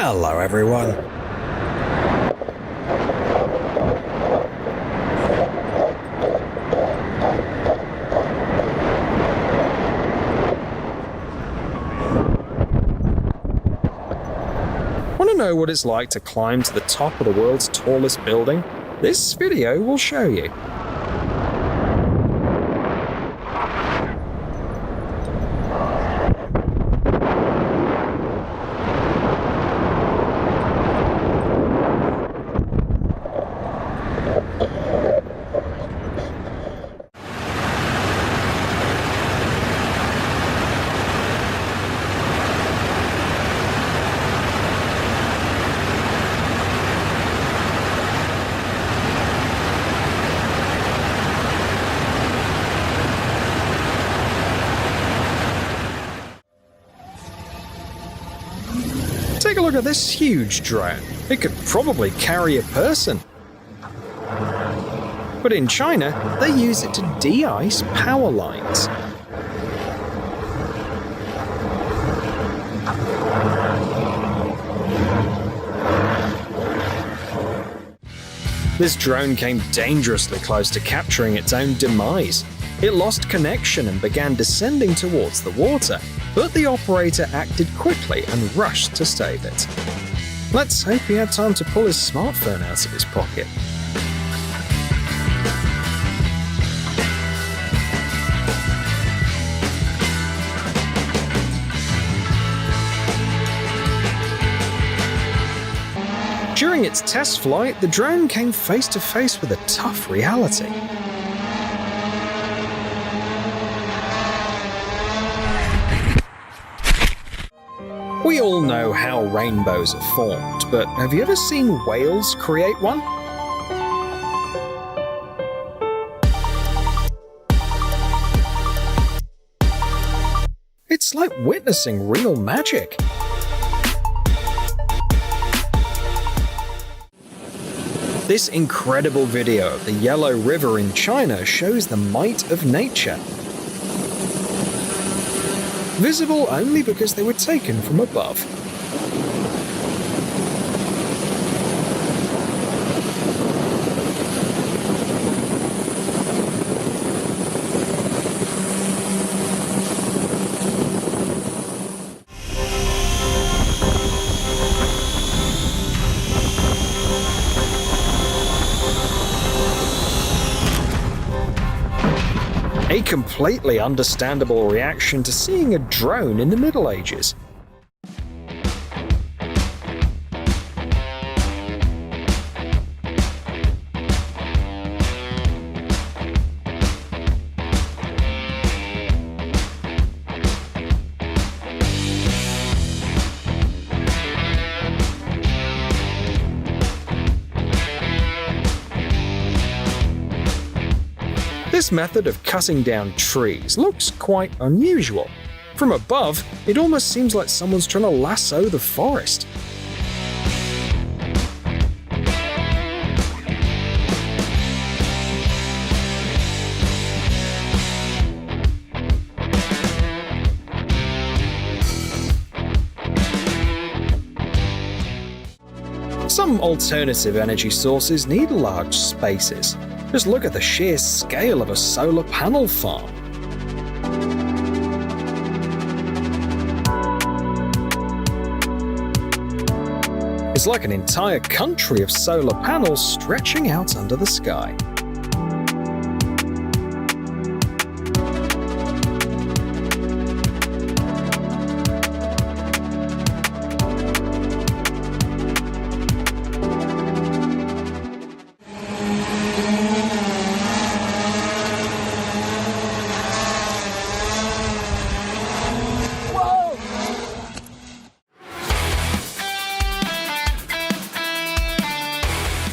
Hello everyone. Want to know what it's like to climb to the top of the world's tallest building? This video will show you. Take a look at this huge drone. It could probably carry a person. But in China, they use it to de-ice power lines. This drone came dangerously close to capturing its own demise. It lost connection and began descending towards the water, but the operator acted quickly and rushed to save it. Let's hope he had time to pull his smartphone out of his pocket. During its test flight, the drone came face to face with a tough reality. We all know how rainbows are formed, but have you ever seen whales create one? It's like witnessing real magic. This incredible video of the Yellow River in China shows the might of nature. Visible only because they were taken from above. A completely understandable reaction to seeing a drone in the Middle Ages. This method of cutting down trees looks quite unusual. From above, it almost seems like someone's trying to lasso the forest. Some alternative energy sources need large spaces. Just look at the sheer scale of a solar panel farm. It's like an entire country of solar panels stretching out under the sky.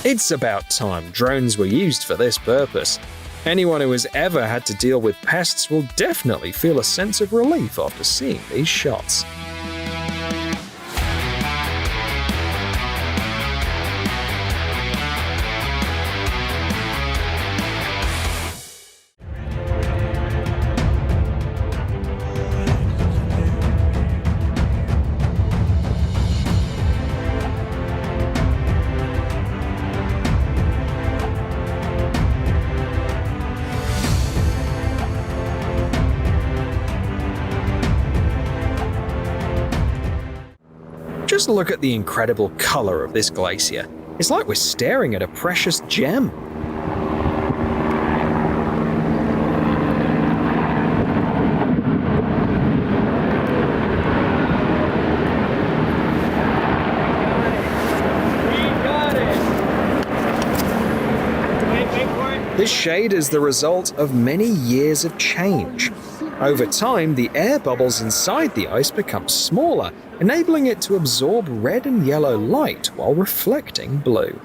It's about time drones were used for this purpose. Anyone who has ever had to deal with pests will definitely feel a sense of relief after seeing these shots. Just look at the incredible color of this glacier. It's like we're staring at a precious gem. This shade is the result of many years of change. Over time, the air bubbles inside the ice become smaller, enabling it to absorb red and yellow light while reflecting blue.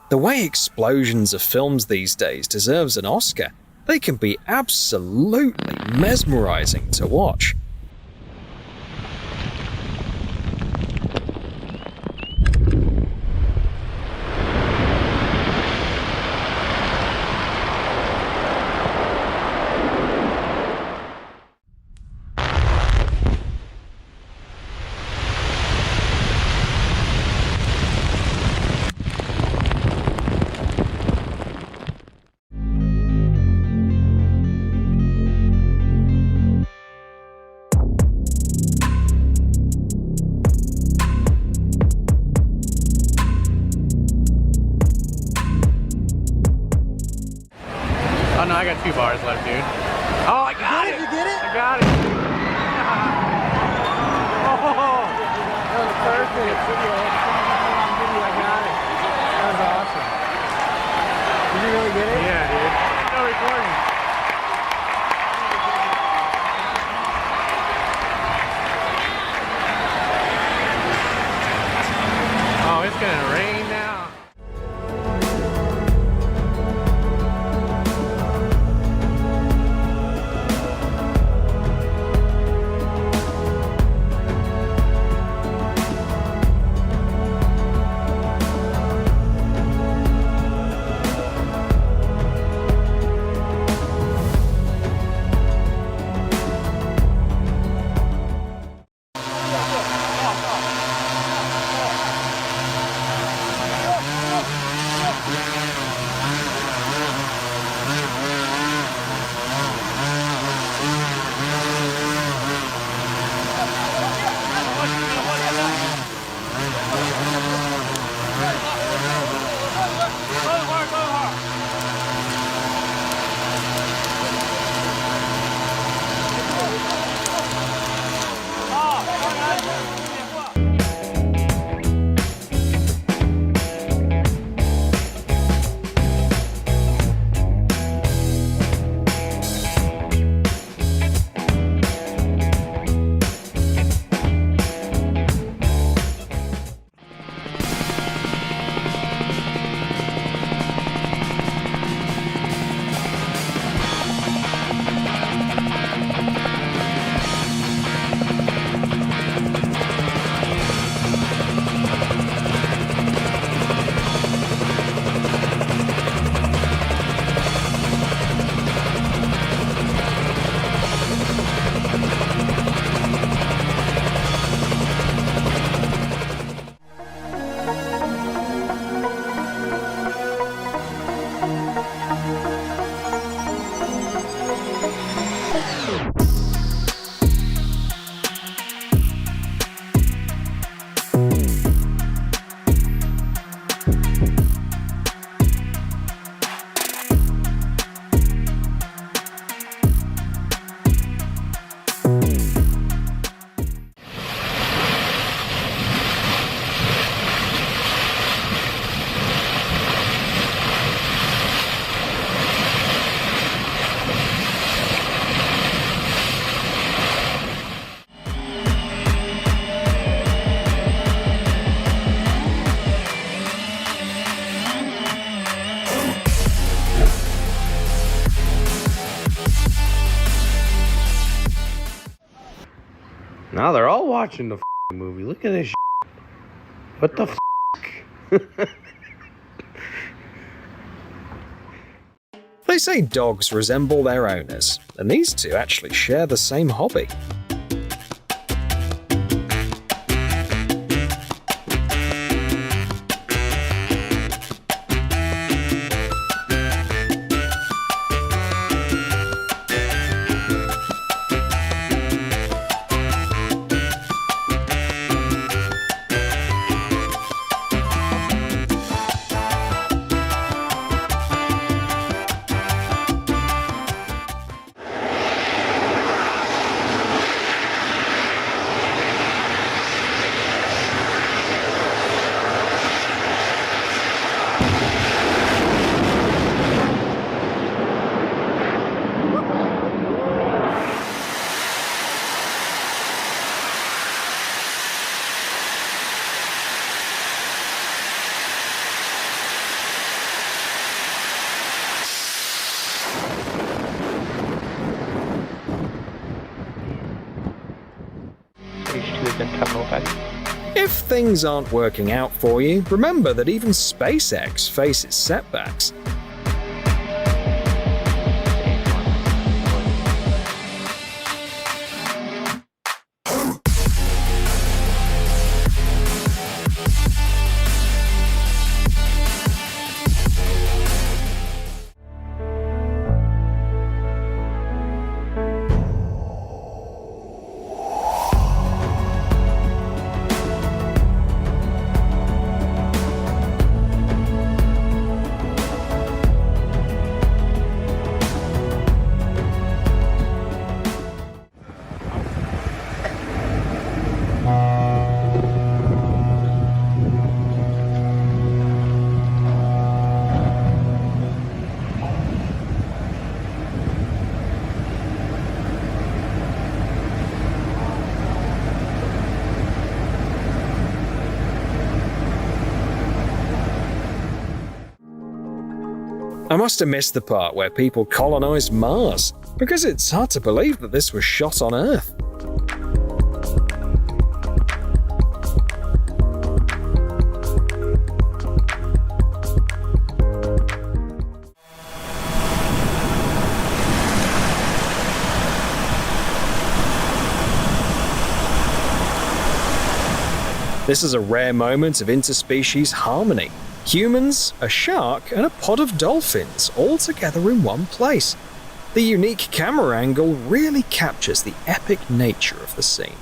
The way explosions are filmed these days deserves an Oscar. They can be absolutely mesmerizing to watch. Oh no, I got 2 bars left, dude. Oh, I got it! You get it? I got it! Oh! That was perfect. I got it. That was awesome. Did you really get it? Yeah, dude. Still recording. Oh, it's gonna rain now. Now they're all watching the movie. Look at this shit. What the They say dogs resemble their owners, and these two actually share the same hobby. If things aren't working out for you, remember that even SpaceX faces setbacks. I must have missed the part where people colonized Mars, because it's hard to believe that this was shot on Earth. This is a rare moment of interspecies harmony. Humans, a shark, and a pod of dolphins all together in one place. The unique camera angle really captures the epic nature of the scene.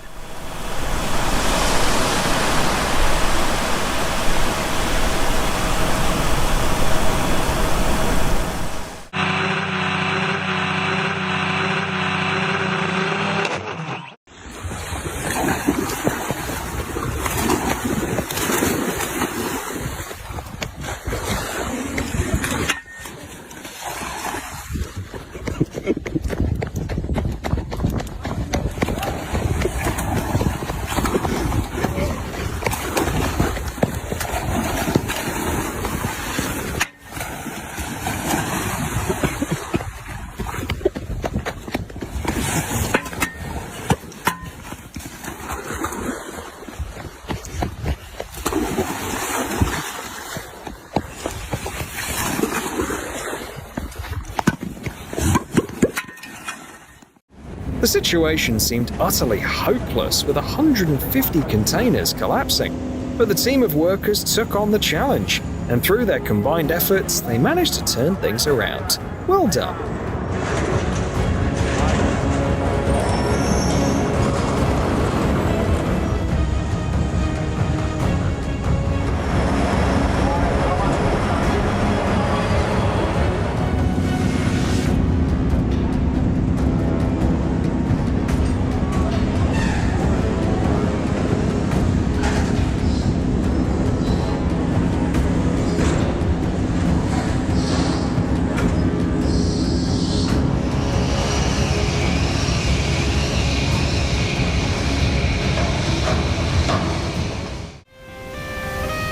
The situation seemed utterly hopeless with 150 containers collapsing, but the team of workers took on the challenge, and through their combined efforts, they managed to turn things around. Well done.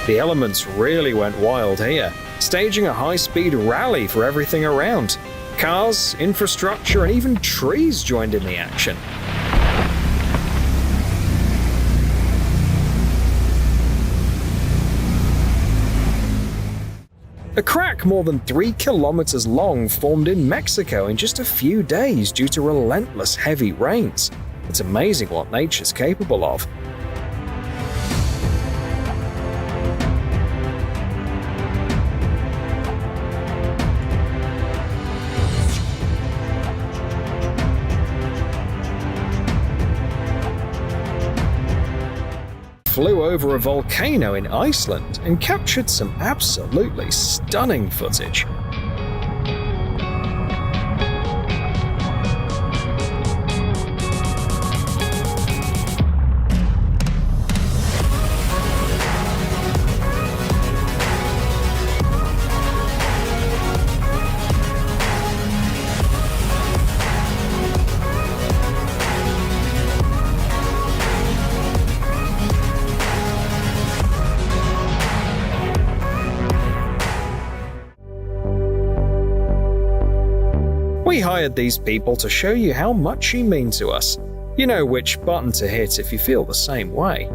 The elements really went wild here, staging a high-speed rally for everything around. Cars, infrastructure, and even trees joined in the action. A crack more than 3 kilometers long formed in Mexico in just a few days due to relentless heavy rains. It's amazing what nature's capable of. Flew over a volcano in Iceland and captured some absolutely stunning footage. We hired these people to show you how much you mean to us. You know which button to hit if you feel the same way.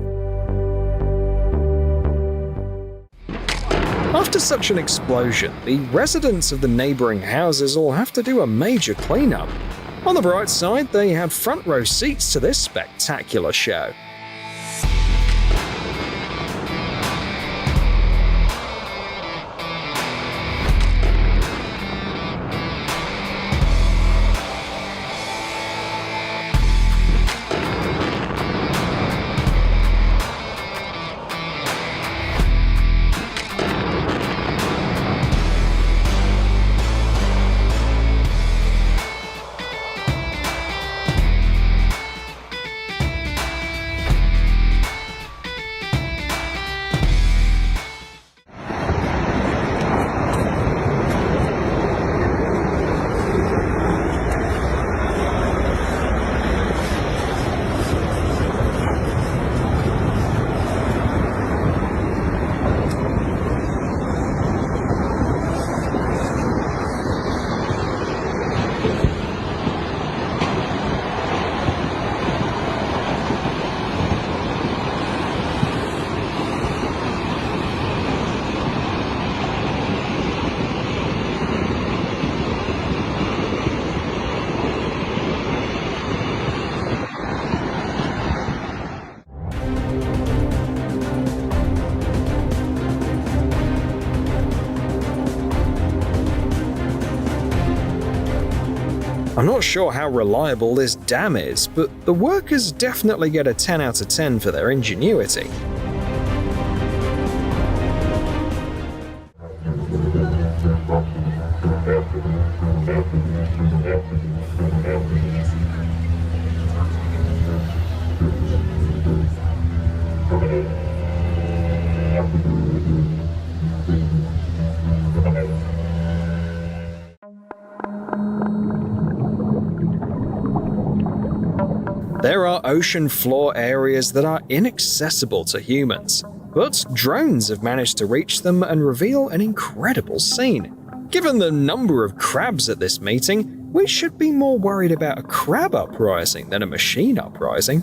After such an explosion, the residents of the neighboring houses all have to do a major cleanup. On the bright side, they had front row seats to this spectacular show. I'm not sure how reliable this dam is, but the workers definitely get a 10 out of 10 for their ingenuity. There are ocean floor areas that are inaccessible to humans, but drones have managed to reach them and reveal an incredible scene. Given the number of crabs at this meeting, we should be more worried about a crab uprising than a machine uprising.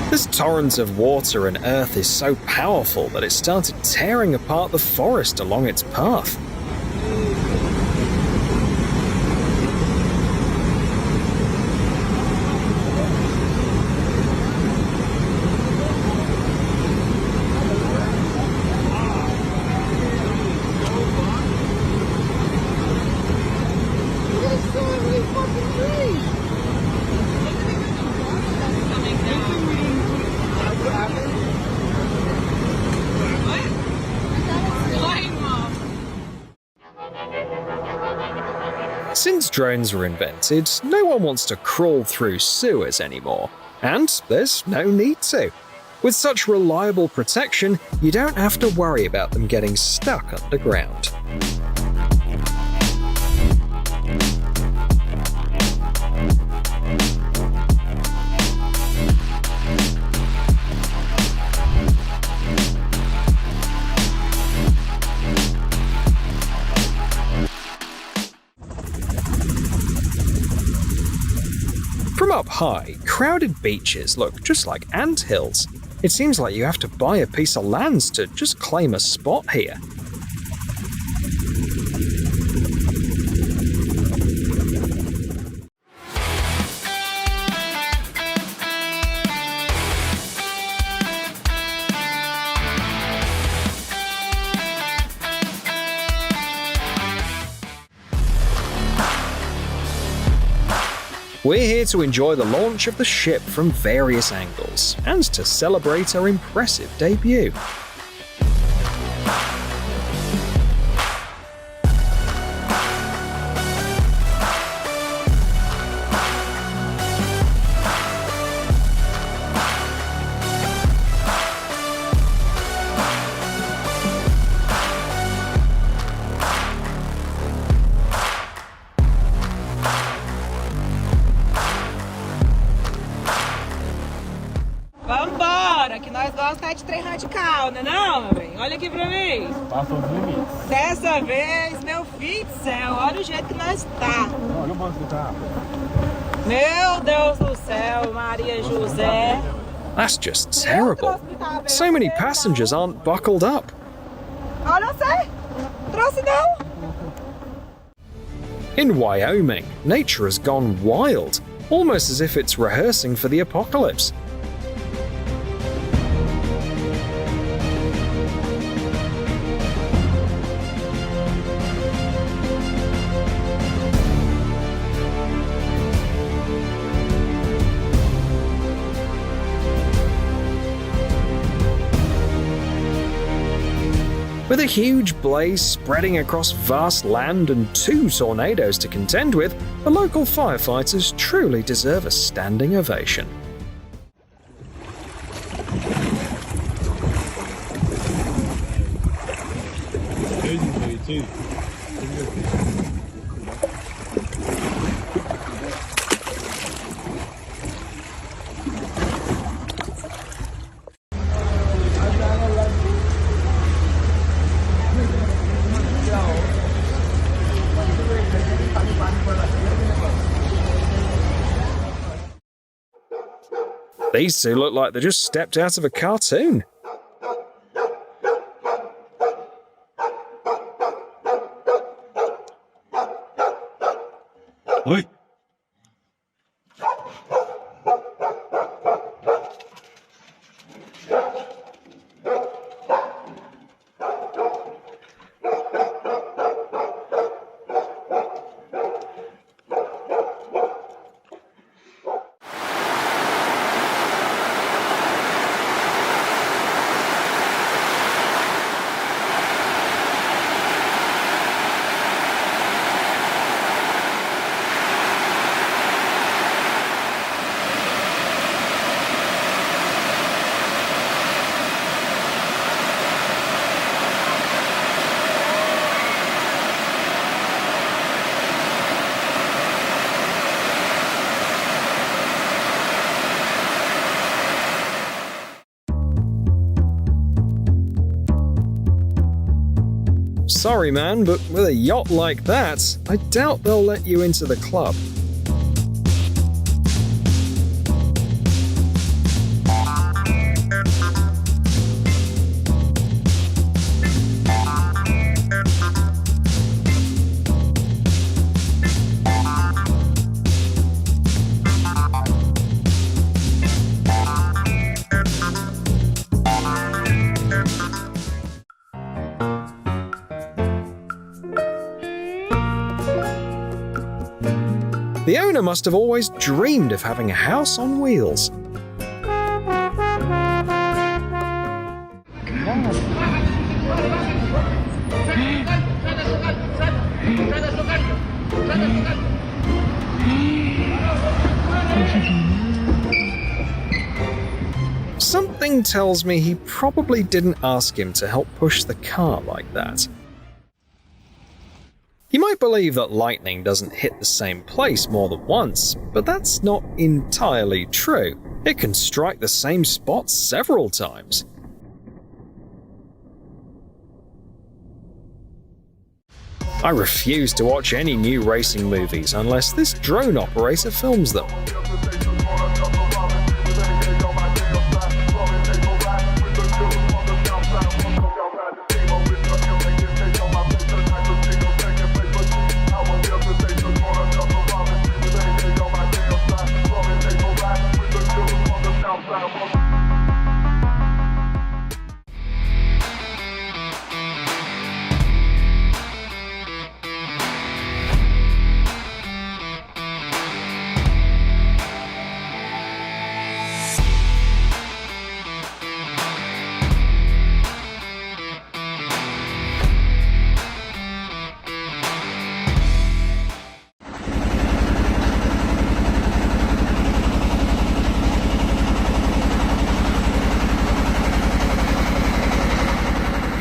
This torrent of water and earth is so powerful that it started tearing apart the forest along its path. Since drones were invented, no one wants to crawl through sewers anymore, and there's no need to. With such reliable protection, you don't have to worry about them getting stuck underground. From up high, crowded beaches look just like anthills. It seems like you have to buy a piece of land to just claim a spot here. We're here to enjoy the launch of the ship from various angles, and to celebrate our impressive debut. Vambora, que nós gostamos de trem radical, né não, meu bem? Olha aqui pra mim. Passou os limites. Dessa vez, meu filho do céu, olha o jeito que nós tá. Olha o banco do carro. Meu Deus do céu, Maria José. That's just terrible. So many passengers aren't buckled up. Olha você, trouxe não. In Wyoming, nature has gone wild, almost as if it's rehearsing for the apocalypse. With a huge blaze spreading across vast land and 2 tornadoes to contend with, the local firefighters truly deserve a standing ovation. These two look like they just stepped out of a cartoon. Oi. Sorry man, but with a yacht like that, I doubt they'll let you into the club. The owner must have always dreamed of having a house on wheels. Something tells me he probably didn't ask him to help push the car like that. You might believe that lightning doesn't hit the same place more than once, but that's not entirely true. It can strike the same spot several times. I refuse to watch any new racing movies unless this drone operator films them.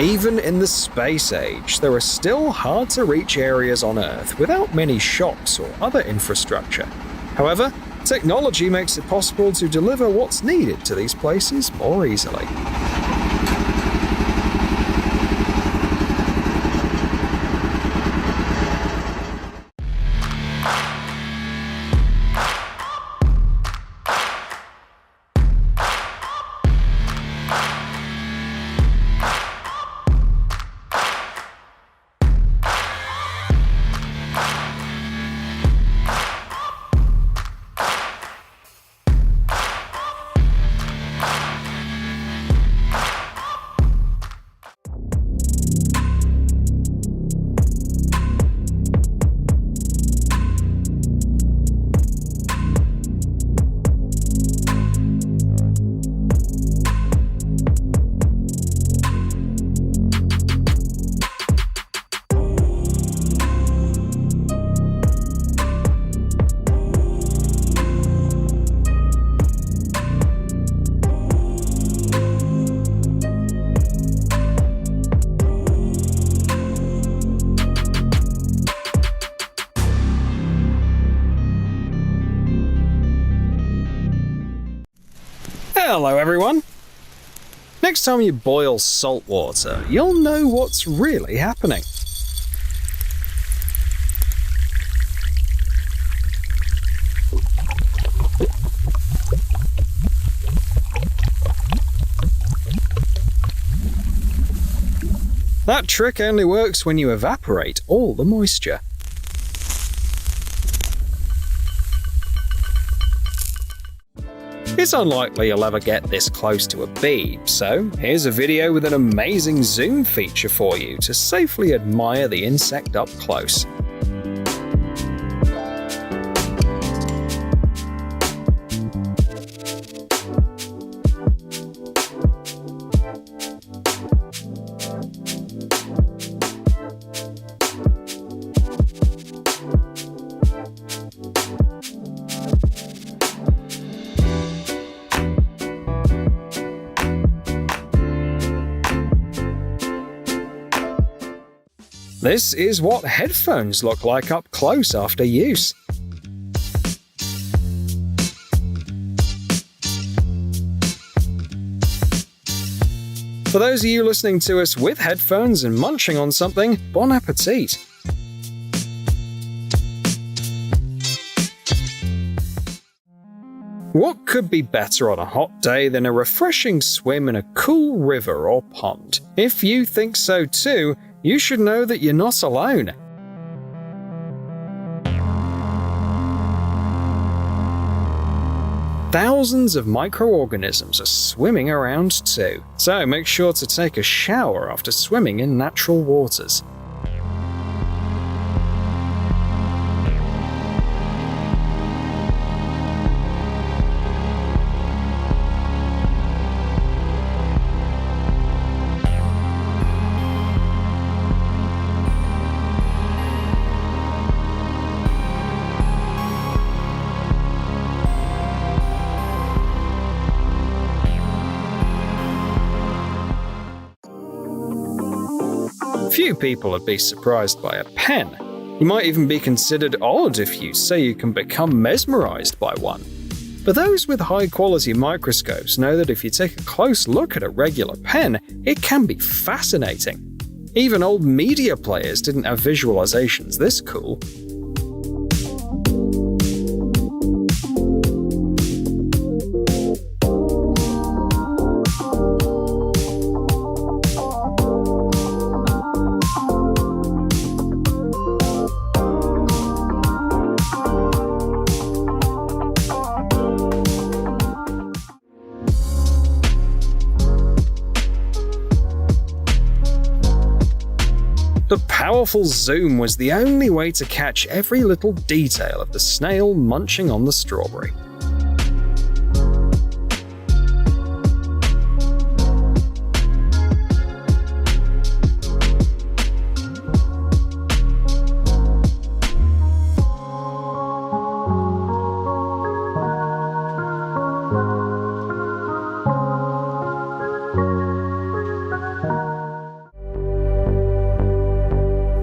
Even in the space age, there are still hard-to-reach areas on Earth without many shops or other infrastructure. However, technology makes it possible to deliver what's needed to these places more easily. Hello everyone! Next time you boil salt water, you'll know what's really happening. That trick only works when you evaporate all the moisture. It's unlikely you'll ever get this close to a bee, so here's a video with an amazing zoom feature for you to safely admire the insect up close. This is what headphones look like up close after use. For those of you listening to us with headphones and munching on something, bon appetit! What could be better on a hot day than a refreshing swim in a cool river or pond? If you think so too, you should know that you're not alone. Thousands of microorganisms are swimming around too, so make sure to take a shower after swimming in natural waters. Few people would be surprised by a pen. You might even be considered odd if you say you can become mesmerized by one. But those with high-quality microscopes know that if you take a close look at a regular pen, it can be fascinating. Even old media players didn't have visualizations this cool. The powerful zoom was the only way to catch every little detail of the snail munching on the strawberry.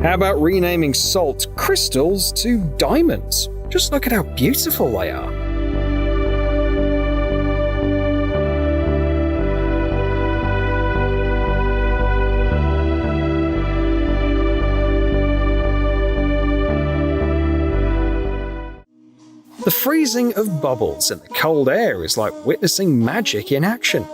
How about renaming salt crystals to diamonds? Just look at how beautiful they are. The freezing of bubbles in the cold air is like witnessing magic in action.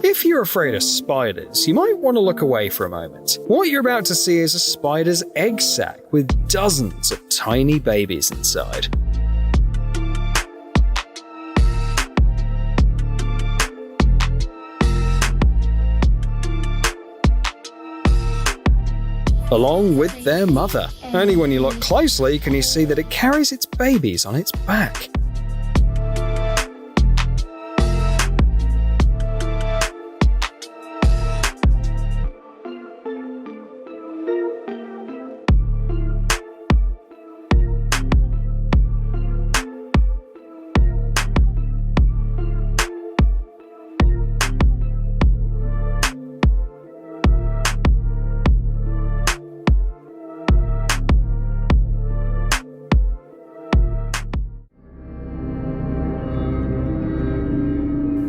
If you're afraid of spiders, you might want to look away for a moment. What you're about to see is a spider's egg sac with dozens of tiny babies inside. Along with their mother. Only when you look closely can you see that it carries its babies on its back.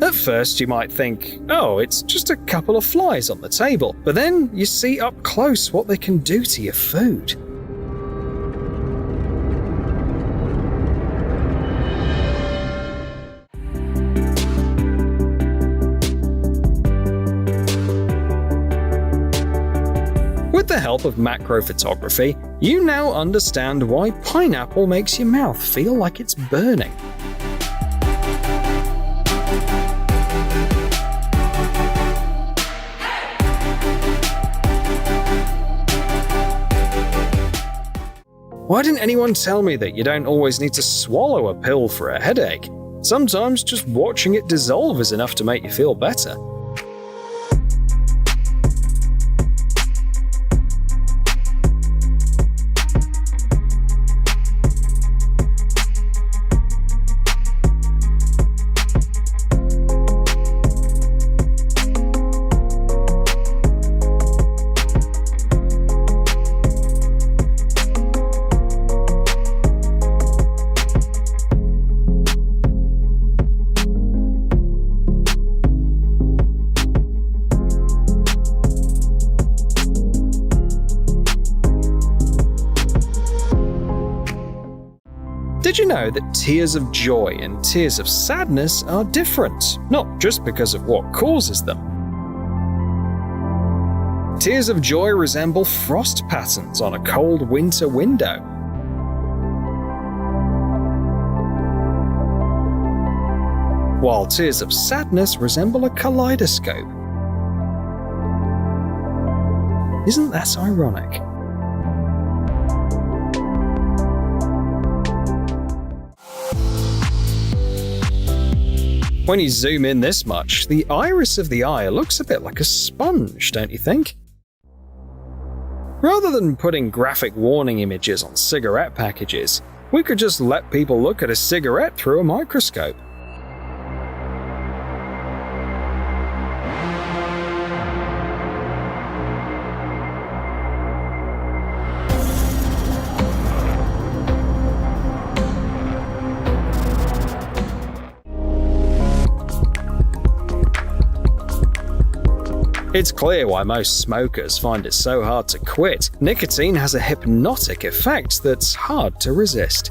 At first you might think, oh, it's just a couple of flies on the table, but then you see up close what they can do to your food. With the help of macro photography, you now understand why pineapple makes your mouth feel like it's burning. Why didn't anyone tell me that you don't always need to swallow a pill for a headache? Sometimes just watching it dissolve is enough to make you feel better. Did you know that tears of joy and tears of sadness are different, not just because of what causes them? Tears of joy resemble frost patterns on a cold winter window. While tears of sadness resemble a kaleidoscope. Isn't that ironic? When you zoom in this much, the iris of the eye looks a bit like a sponge, don't you think? Rather than putting graphic warning images on cigarette packages, we could just let people look at a cigarette through a microscope. It's clear why most smokers find it so hard to quit. Nicotine has a hypnotic effect that's hard to resist.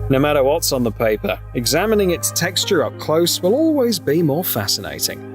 No matter what's on the paper, examining its texture up close will always be more fascinating.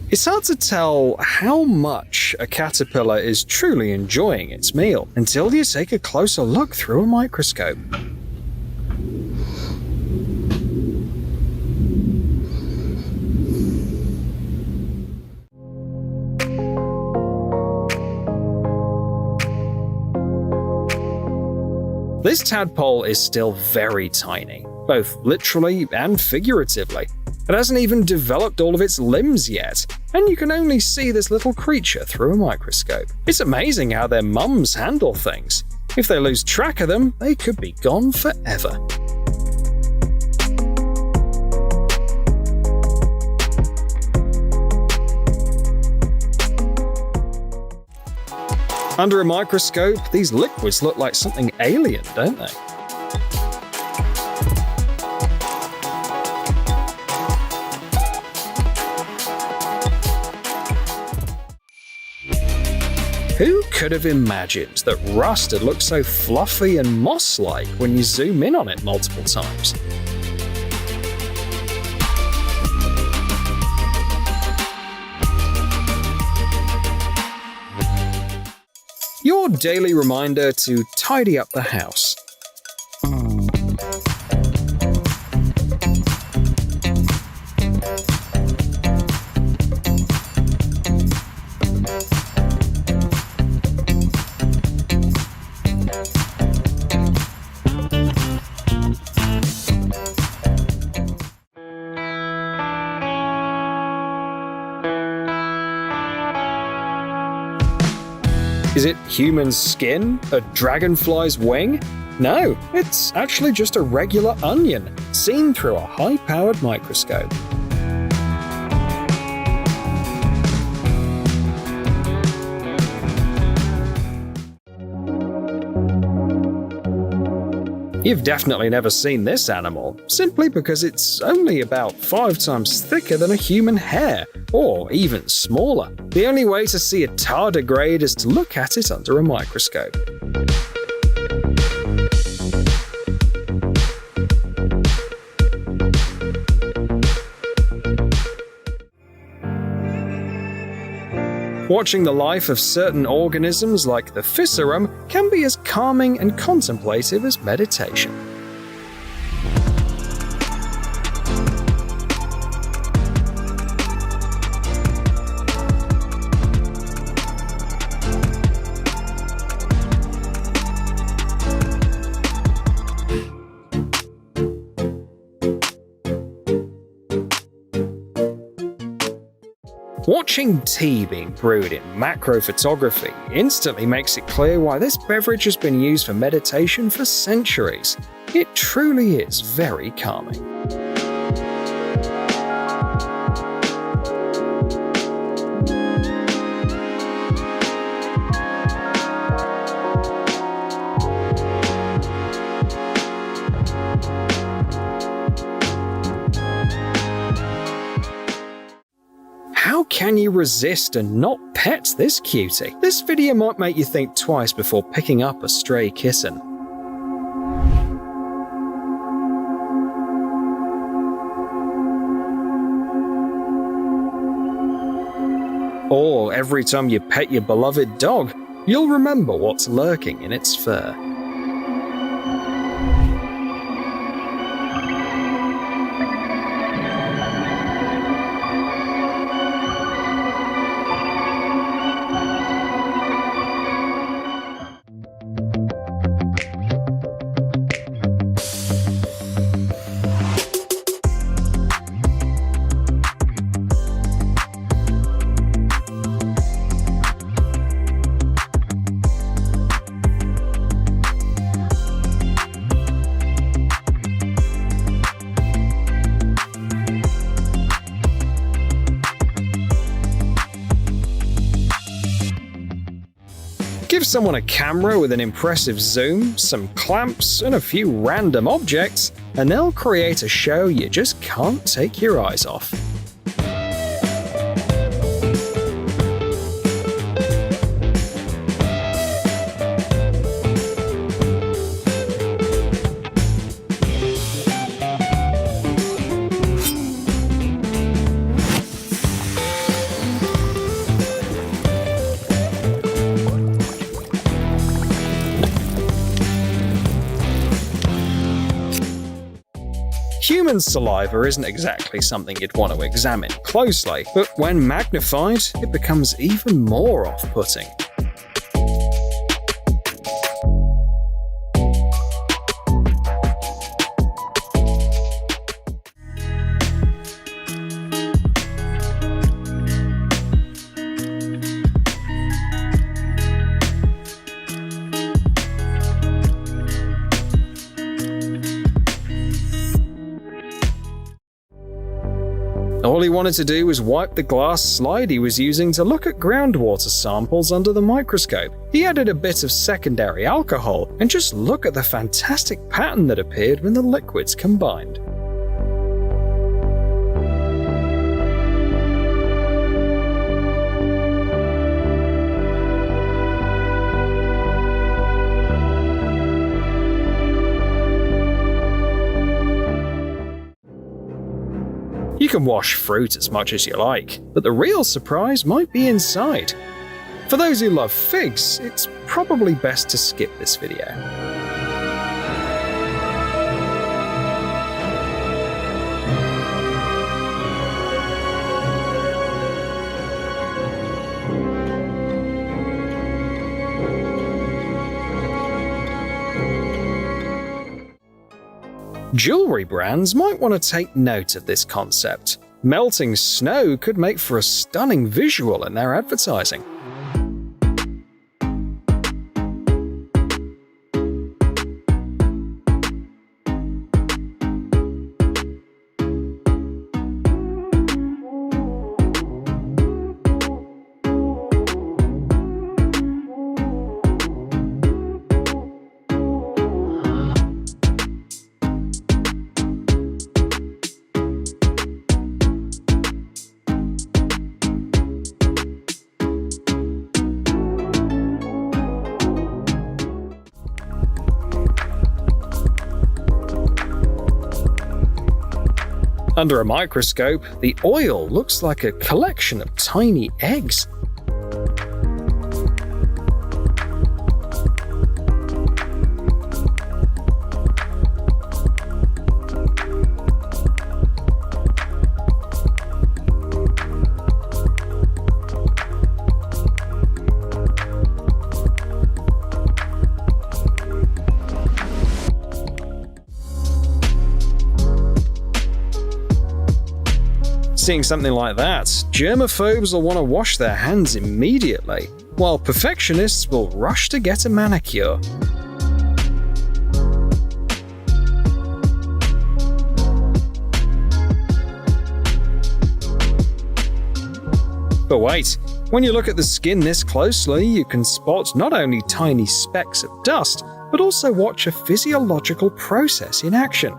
It's hard to tell how much a caterpillar is truly enjoying its meal until you take a closer look through a microscope. This tadpole is still very tiny, both literally and figuratively. It hasn't even developed all of its limbs yet, and you can only see this little creature through a microscope. It's amazing how their mums handle things. If they lose track of them, they could be gone forever. Under a microscope, these liquids look like something alien, don't they? Who could have imagined that rust would look so fluffy and moss-like when you zoom in on it multiple times? Your daily reminder to tidy up the house. Is it human skin? A dragonfly's wing? No, it's actually just a regular onion, seen through a high-powered microscope. You've definitely never seen this animal, simply because it's only about 5 times thicker than a human hair, or even smaller. The only way to see a tardigrade is to look at it under a microscope. Watching the life of certain organisms like the Physarum can be as calming and contemplative as meditation. Watching tea being brewed in macro photography instantly makes it clear why this beverage has been used for meditation for centuries. It truly is very calming. How can you resist and not pet this cutie? This video might make you think twice before picking up a stray kitten. Or every time you pet your beloved dog, you'll remember what's lurking in its fur. Give someone a camera with an impressive zoom, some clamps, and a few random objects, and they'll create a show you just can't take your eyes off. Human saliva isn't exactly something you'd want to examine closely, but when magnified, it becomes even more off-putting. All he wanted to do was wipe the glass slide he was using to look at groundwater samples under the microscope. He added a bit of secondary alcohol, and just look at the fantastic pattern that appeared when the liquids combined. You can wash fruit as much as you like, but the real surprise might be inside. For those who love figs, it's probably best to skip this video. Jewelry brands might want to take note of this concept. Melting snow could make for a stunning visual in their advertising. Under a microscope, the oil looks like a collection of tiny eggs. Seeing something like that, germaphobes will want to wash their hands immediately, while perfectionists will rush to get a manicure. But wait, when you look at the skin this closely, you can spot not only tiny specks of dust, but also watch a physiological process in action.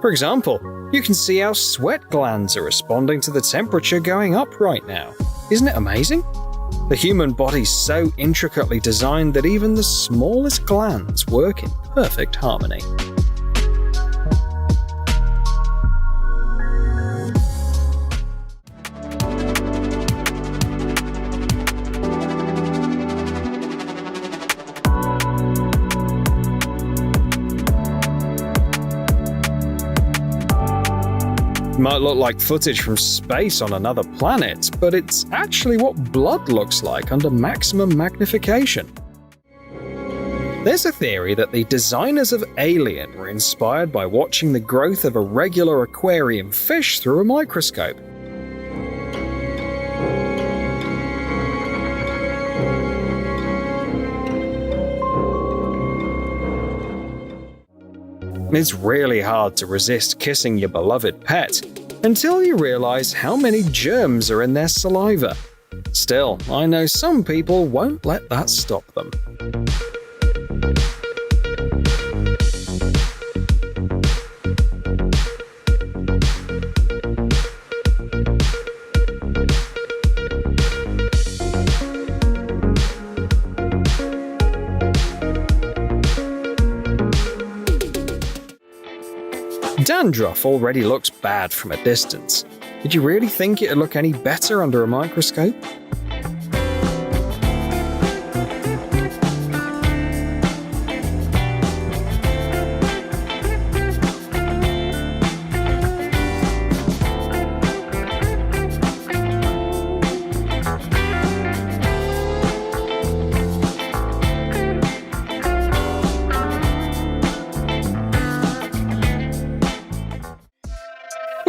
For example, you can see how sweat glands are responding to the temperature going up right now. Isn't it amazing? The human body's so intricately designed that even the smallest glands work in perfect harmony. Might look like footage from space on another planet, but it's actually what blood looks like under maximum magnification. There's a theory that the designers of Alien were inspired by watching the growth of a regular aquarium fish through a microscope. It's really hard to resist kissing your beloved pet until you realize how many germs are in their saliva. Still, I know some people won't let that stop them. Dandruff already looks bad from a distance. Did you really think it'd look any better under a microscope?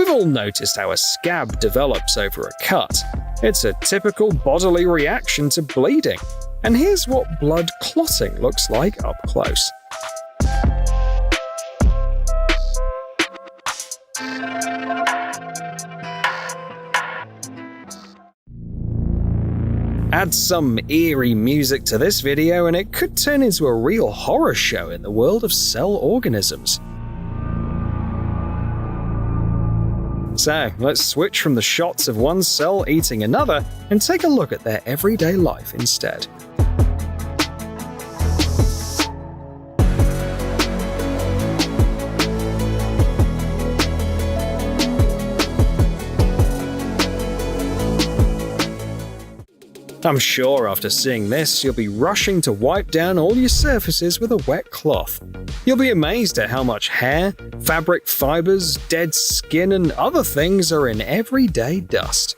We've all noticed how a scab develops over a cut. It's a typical bodily reaction to bleeding. And here's what blood clotting looks like up close. Add some eerie music to this video and it could turn into a real horror show in the world of cell organisms. So, let's switch from the shots of one cell eating another and take a look at their everyday life instead. I'm sure after seeing this, you'll be rushing to wipe down all your surfaces with a wet cloth. You'll be amazed at how much hair, fabric fibers, dead skin, and other things are in everyday dust.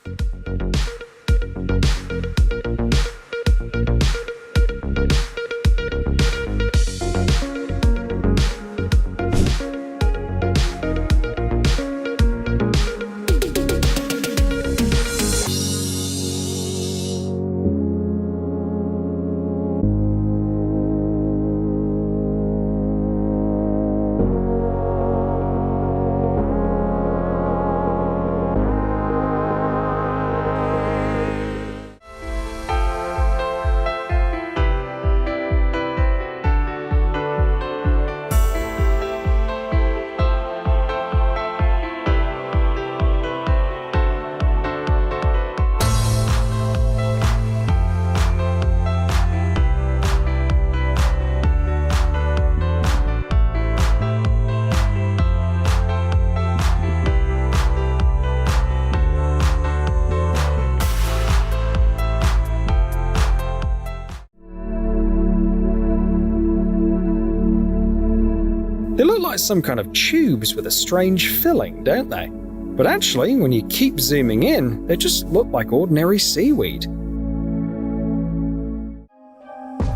They look like some kind of tubes with a strange filling, don't they? But actually, when you keep zooming in, they just look like ordinary seaweed.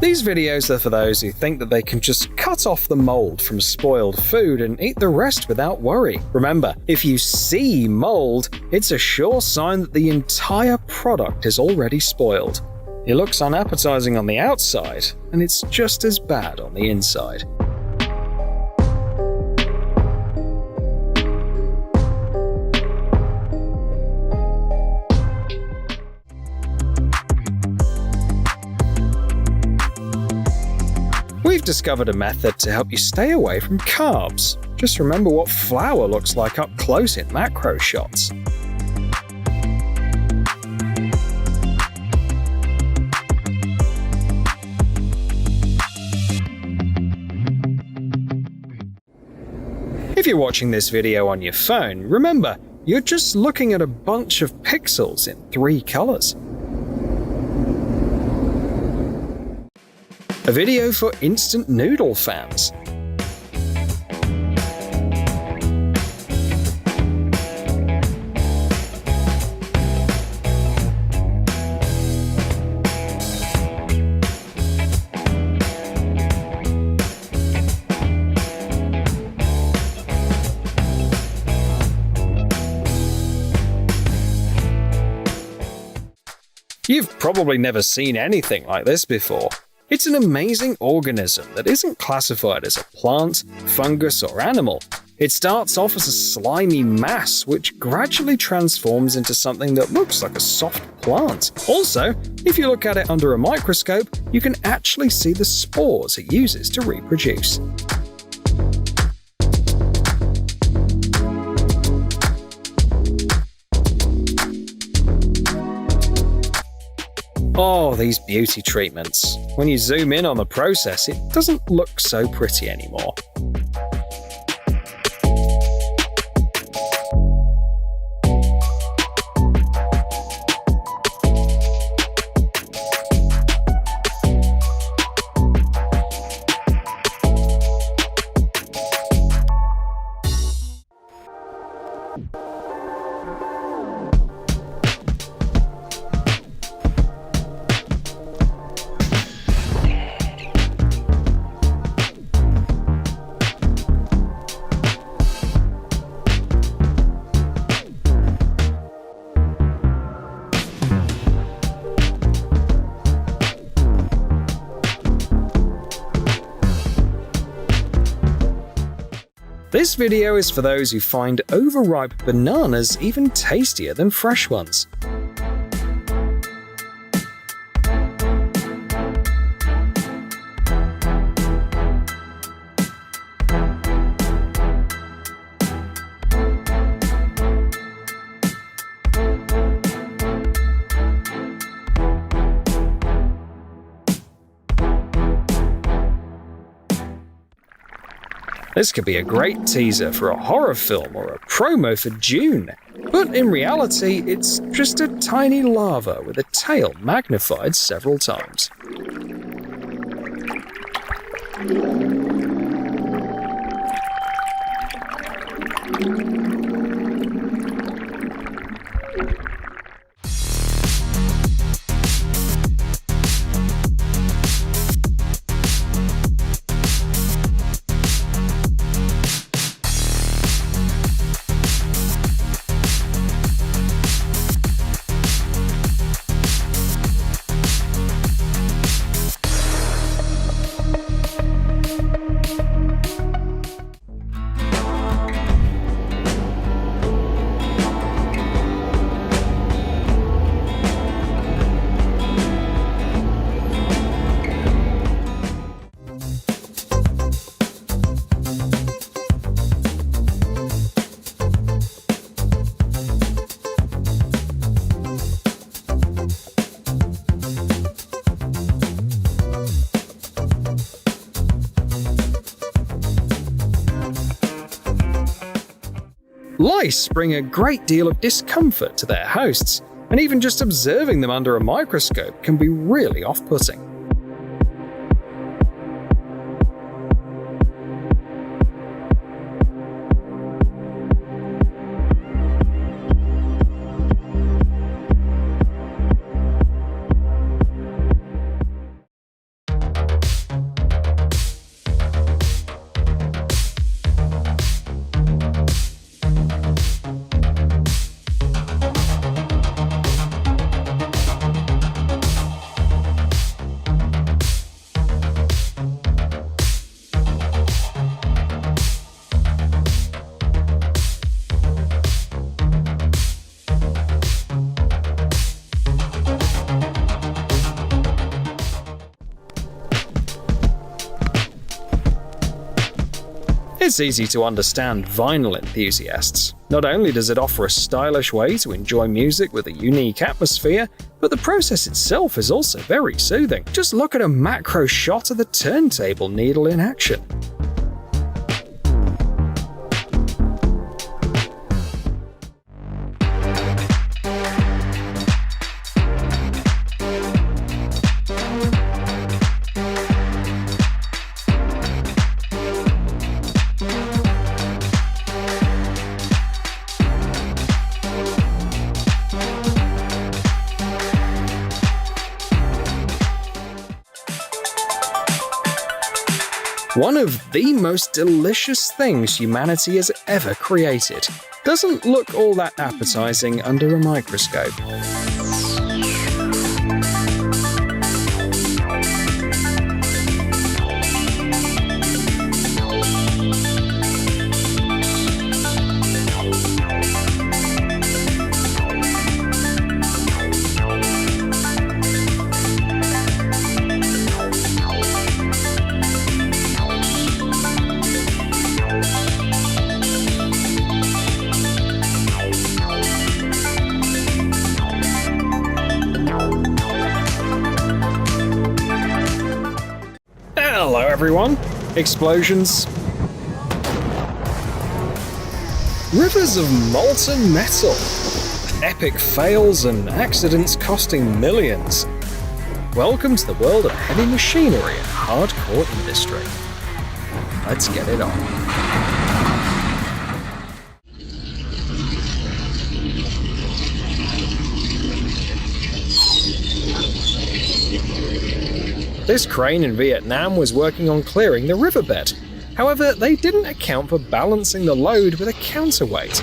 These videos are for those who think that they can just cut off the mold from spoiled food and eat the rest without worry. Remember, if you see mold, it's a sure sign that the entire product is already spoiled. It looks unappetizing on the outside, and it's just as bad on the inside. We've discovered a method to help you stay away from carbs. Just remember what flour looks like up close in macro shots. If you're watching this video on your phone, remember, you're just looking at a bunch of pixels in 3 colors. A video for instant noodle fans. You've probably never seen anything like this before. It's an amazing organism that isn't classified as a plant, fungus, or animal. It starts off as a slimy mass which gradually transforms into something that looks like a soft plant. Also, if you look at it under a microscope, you can actually see the spores it uses to reproduce. Oh, these beauty treatments. When you zoom in on the process, it doesn't look so pretty anymore. This video is for those who find overripe bananas even tastier than fresh ones. This could be a great teaser for a horror film or a promo for Dune. But in reality, it's just a tiny larva with a tail magnified several times. Lice bring a great deal of discomfort to their hosts, and even just observing them under a microscope can be really off-putting. It's easy to understand vinyl enthusiasts. Not only does it offer a stylish way to enjoy music with a unique atmosphere, but the process itself is also very soothing. Just look at a macro shot of the turntable needle in action. One of the most delicious things humanity has ever created doesn't look all that appetizing under a microscope. Hello everyone! Explosions. Rivers of molten metal. Epic fails and accidents costing millions. Welcome to the world of heavy machinery and hardcore industry. Let's get it on. This crane in Vietnam was working on clearing the riverbed. However, they didn't account for balancing the load with a counterweight.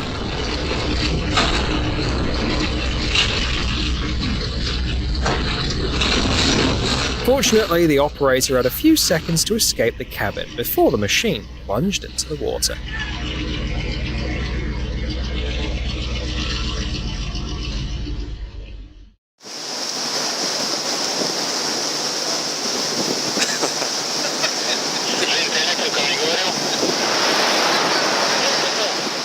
Fortunately, the operator had a few seconds to escape the cabin before the machine plunged into the water.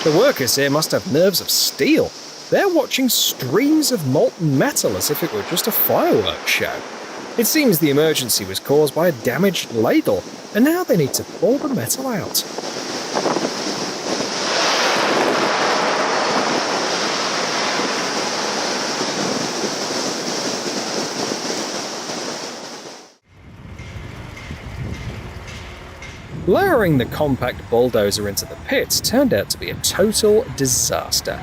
The workers here must have nerves of steel. They're watching streams of molten metal as if it were just a fireworks show. It seems the emergency was caused by a damaged ladle, and now they need to pull the metal out. Lowering the compact bulldozer into the pits turned out to be a total disaster.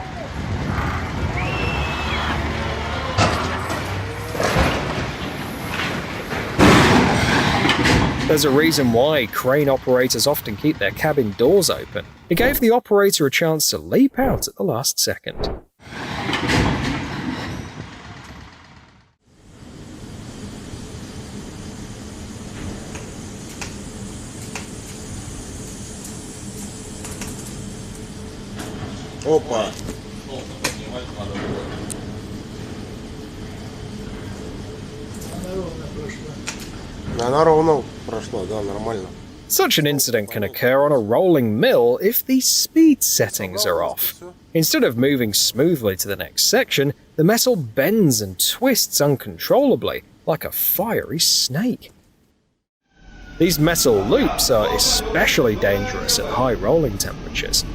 There's a reason why crane operators often keep their cabin doors open. It gave the operator a chance to leap out at the last second. Опа. Она ровно прошла, да, нормально. Such an incident can occur on a rolling mill if the speed settings are off. Instead of moving smoothly to the next section, the metal bends and twists uncontrollably, like a fiery snake. These metal loops are especially dangerous at high rolling temperatures.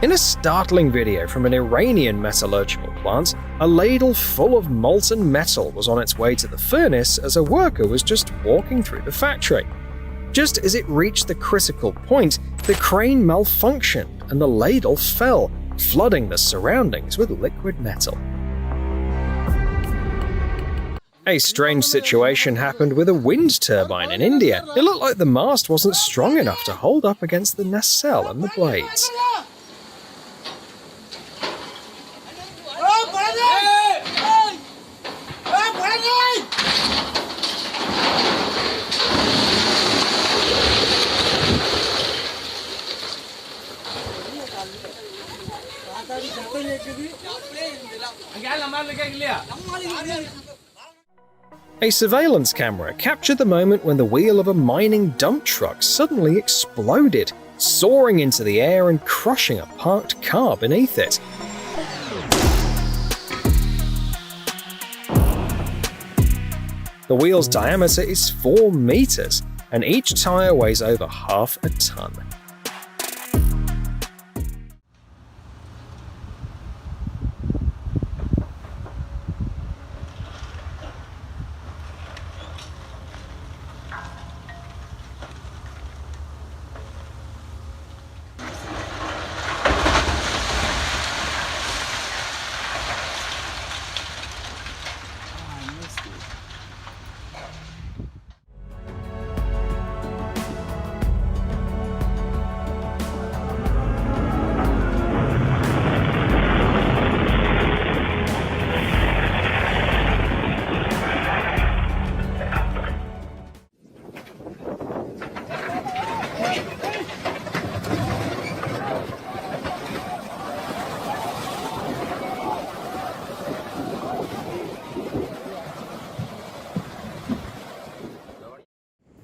In a startling video from an Iranian metallurgical plant, a ladle full of molten metal was on its way to the furnace as a worker was just walking through the factory. Just as it reached the critical point, the crane malfunctioned and the ladle fell, flooding the surroundings with liquid metal. A strange situation happened with a wind turbine in India. It looked like the mast wasn't strong enough to hold up against the nacelle and the blades. A surveillance camera captured the moment when the wheel of a mining dump truck suddenly exploded, soaring into the air and crushing a parked car beneath it. The wheel's diameter is 4 meters, and each tire weighs over half a ton.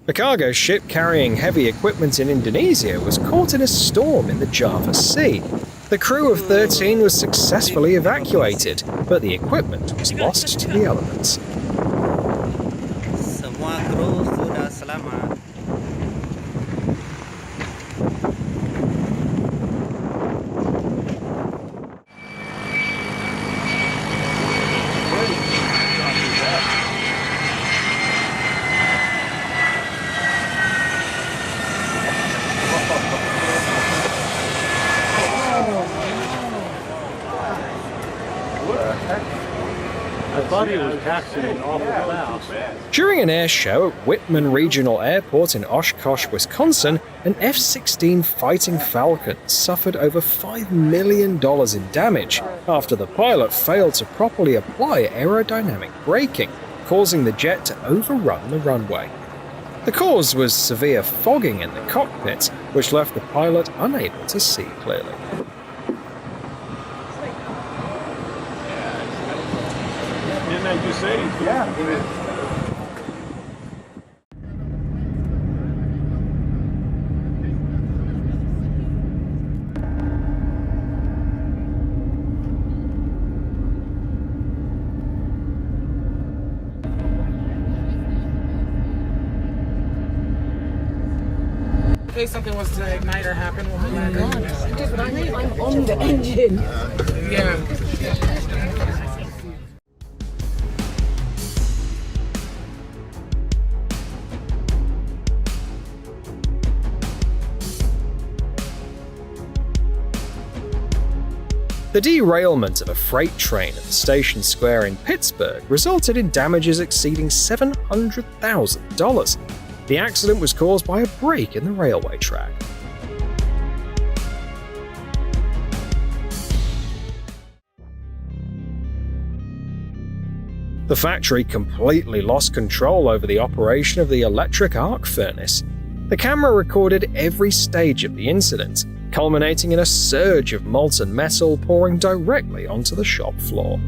A cargo ship carrying heavy equipment in Indonesia was caught in a storm in the Java Sea. The crew of 13 was successfully evacuated, but the equipment was lost to the elements. Semua kru sudah selamat. During an air show at Whitman Regional Airport in Oshkosh, Wisconsin, an F-16 Fighting Falcon suffered over $5 million in damage after the pilot failed to properly apply aerodynamic braking, causing the jet to overrun the runway. The cause was severe fogging in the cockpit, which left the pilot unable to see clearly. You say? Yeah. In case something was to ignite or happen when we land. I'm on the engine. Yeah. The derailment of a freight train at the Station Square in Pittsburgh resulted in damages exceeding $700,000. The accident was caused by a break in the railway track. The factory completely lost control over the operation of the electric arc furnace. The camera recorded every stage of the incident, culminating in a surge of molten metal pouring directly onto the shop floor.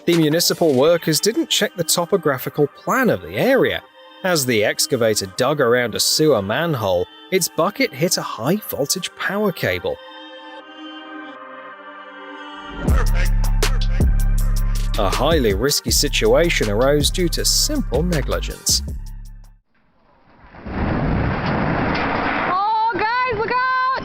The municipal workers didn't check the topographical plan of the area. As the excavator dug around a sewer manhole, its bucket hit a high-voltage power cable. A highly risky situation arose due to simple negligence. Oh, guys, look out!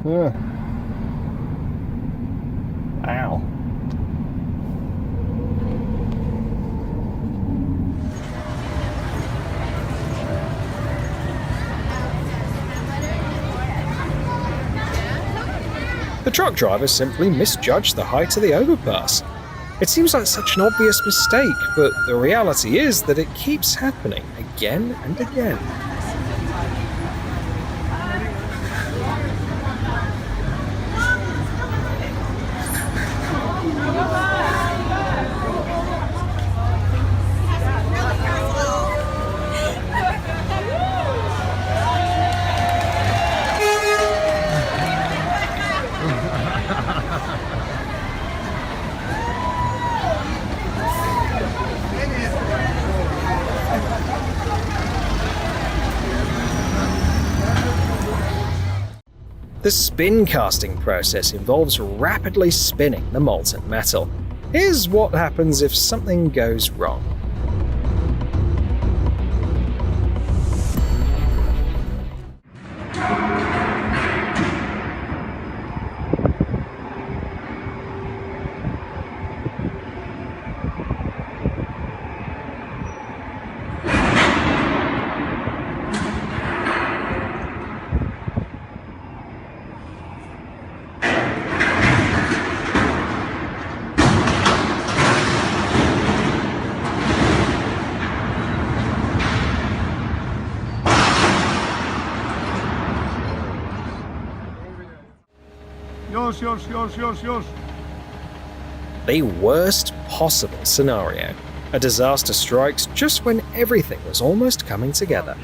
Ow. The truck driver simply misjudged the height of the overpass. It seems like such an obvious mistake, but the reality is that it keeps happening again and again. The spin casting process involves rapidly spinning the molten metal. Here's what happens if something goes wrong. Yours. The worst possible scenario. A disaster strikes just when everything was almost coming together.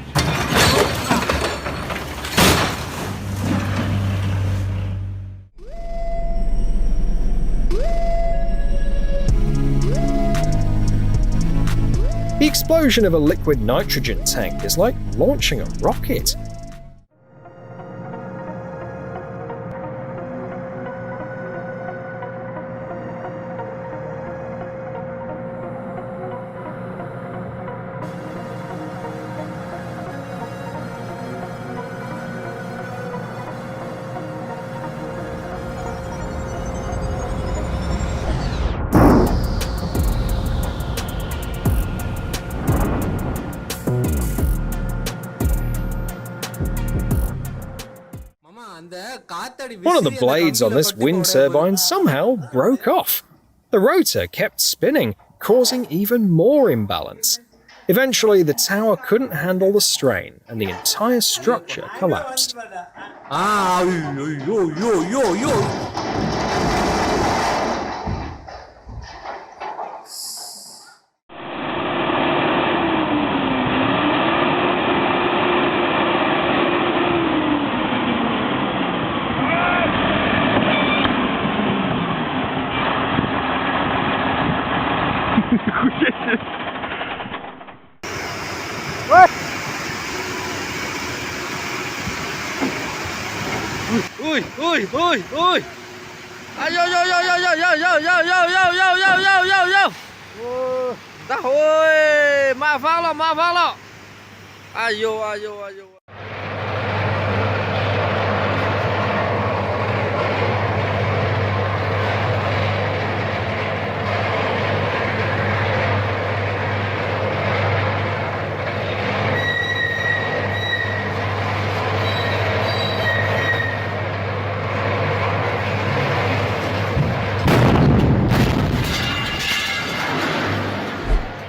The explosion of a liquid nitrogen tank is like launching a rocket. One of the blades on this wind turbine somehow broke off. The rotor kept spinning, causing even more imbalance. Eventually, the tower couldn't handle the strain, and the entire structure collapsed. Ui! À, vô! Ra ôi! Ma phát lọ! À, vô!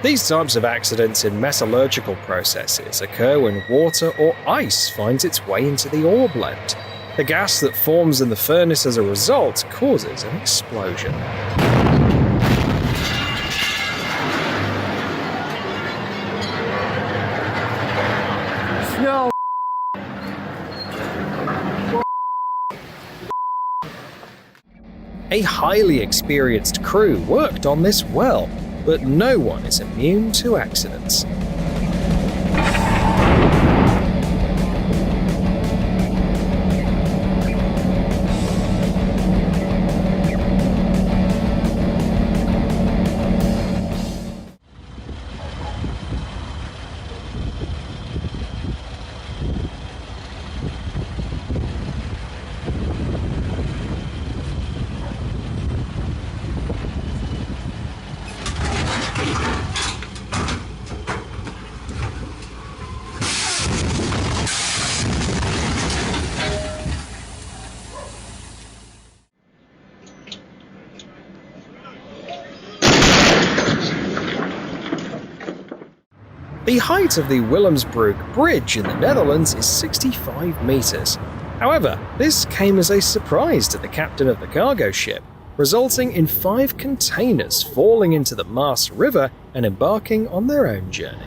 These types of accidents in metallurgical processes occur when water or ice finds its way into the ore blend. The gas that forms in the furnace as a result causes an explosion. No. A highly experienced crew worked on this well, but no one is immune to accidents. The height of the Willemsbrug Bridge in the Netherlands is 65 meters. However, this came as a surprise to the captain of the cargo ship, resulting in 5 containers falling into the Maas River and embarking on their own journey.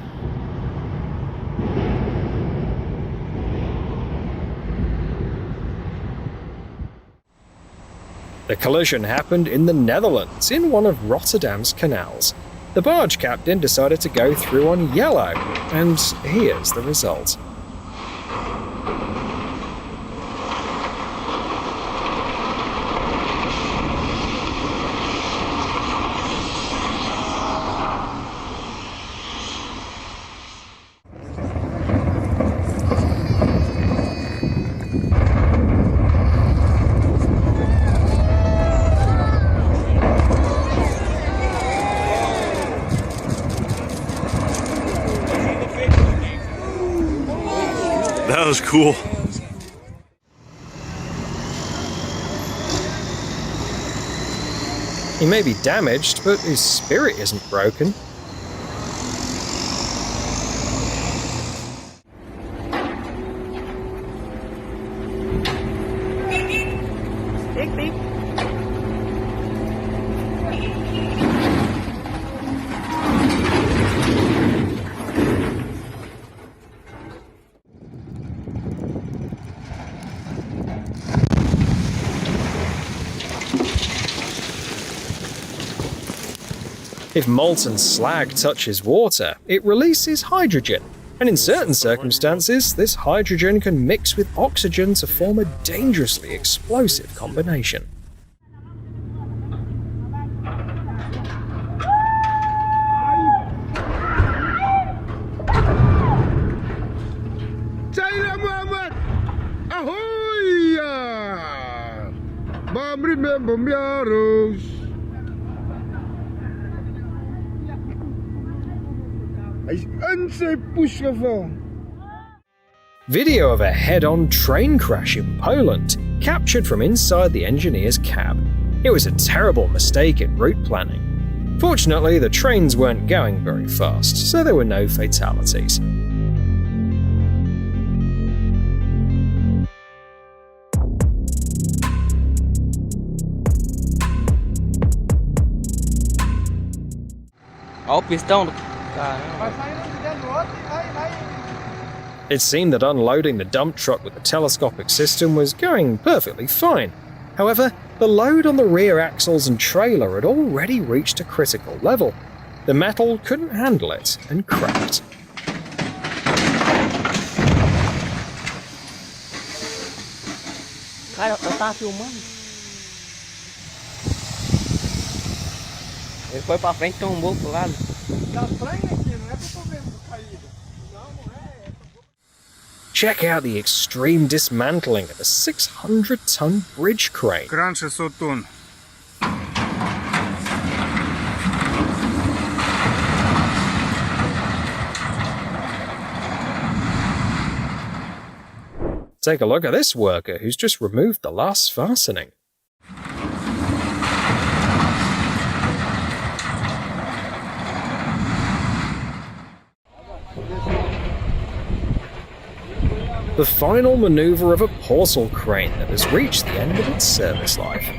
The collision happened in the Netherlands, in one of Rotterdam's canals. The barge captain decided to go through on yellow, and here's the result. That was cool. He may be damaged, but his spirit isn't broken. If molten slag touches water, it releases hydrogen, and in certain circumstances, this hydrogen can mix with oxygen to form a dangerously explosive combination. China Muhammad! Ahoy! Mom, remember me, Rose. Video of a head-on train crash in Poland, captured from inside the engineer's cab. It was a terrible mistake in route planning. Fortunately, the trains weren't going very fast, so there were no fatalities. Ó o pistão do... It seemed that unloading the dump truck with the telescopic system was going perfectly fine. However, the load on the rear axles and trailer had already reached a critical level. The metal couldn't handle it and cracked. Cara, eu tava filmando. Ele foi pra frente e tombou pro lado. Tá estranho aqui, não é que eu tô vendo caída. Não, não é. Check out the extreme dismantling of a 600-ton bridge crane. Кран 600 тонн. Take a look at this worker who's just removed the last fastening. The final maneuver of a portal crane that has reached the end of its service life.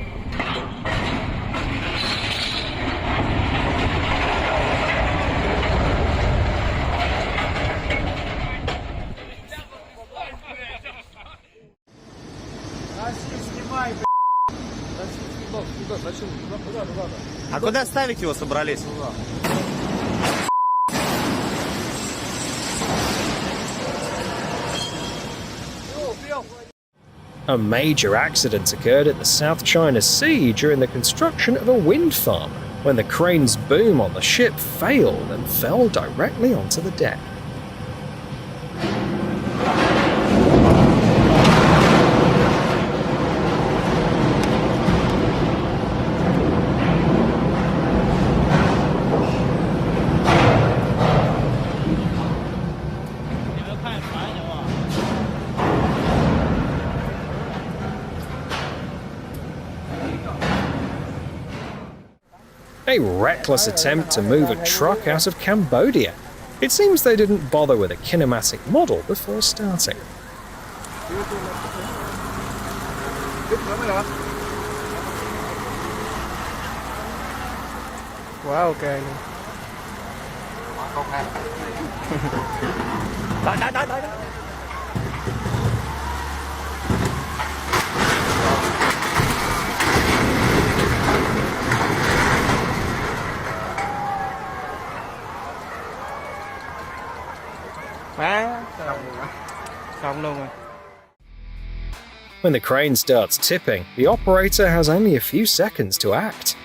А куда ставить его собрались? A major accident occurred in the South China Sea during the construction of a wind farm, when the crane's boom on the ship failed and fell directly onto the deck. A reckless attempt to move a truck out of Cambodia. It seems they didn't bother with a kinematic model before starting. Quá ok luôn. Đợi. Má, xong luôn rồi. When the crane starts tipping, the operator has only a few seconds to act.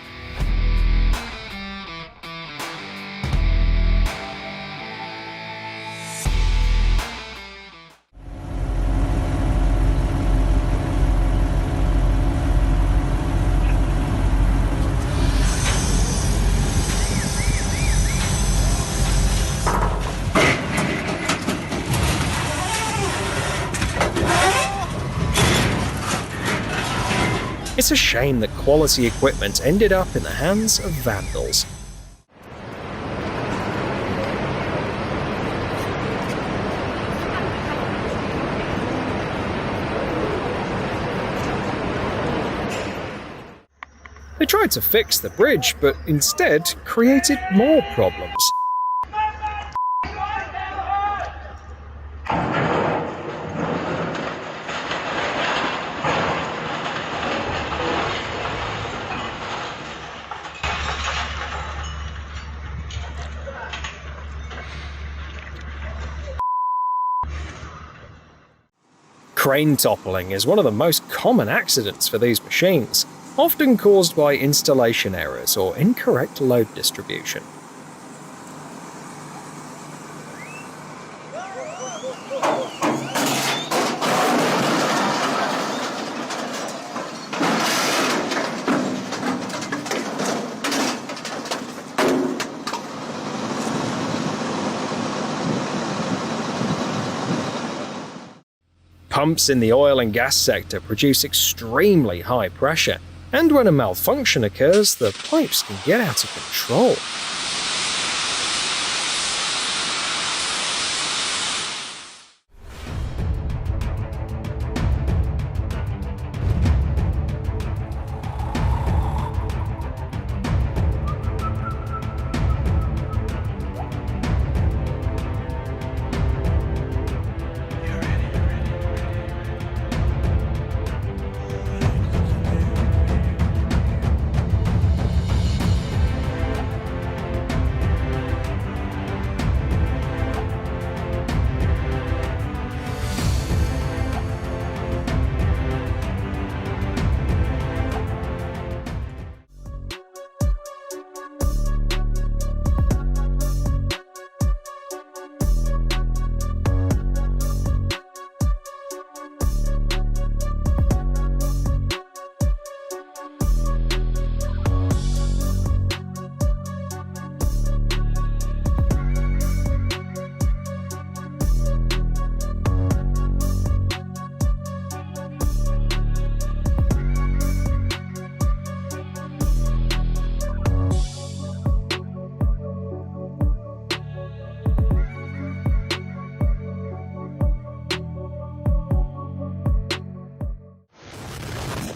It's a shame that quality equipment ended up in the hands of vandals. They tried to fix the bridge, but instead created more problems. Crane toppling is one of the most common accidents for these machines, often caused by installation errors or incorrect load distribution. Pumps in the oil and gas sector produce extremely high pressure, and when a malfunction occurs, the pipes can get out of control.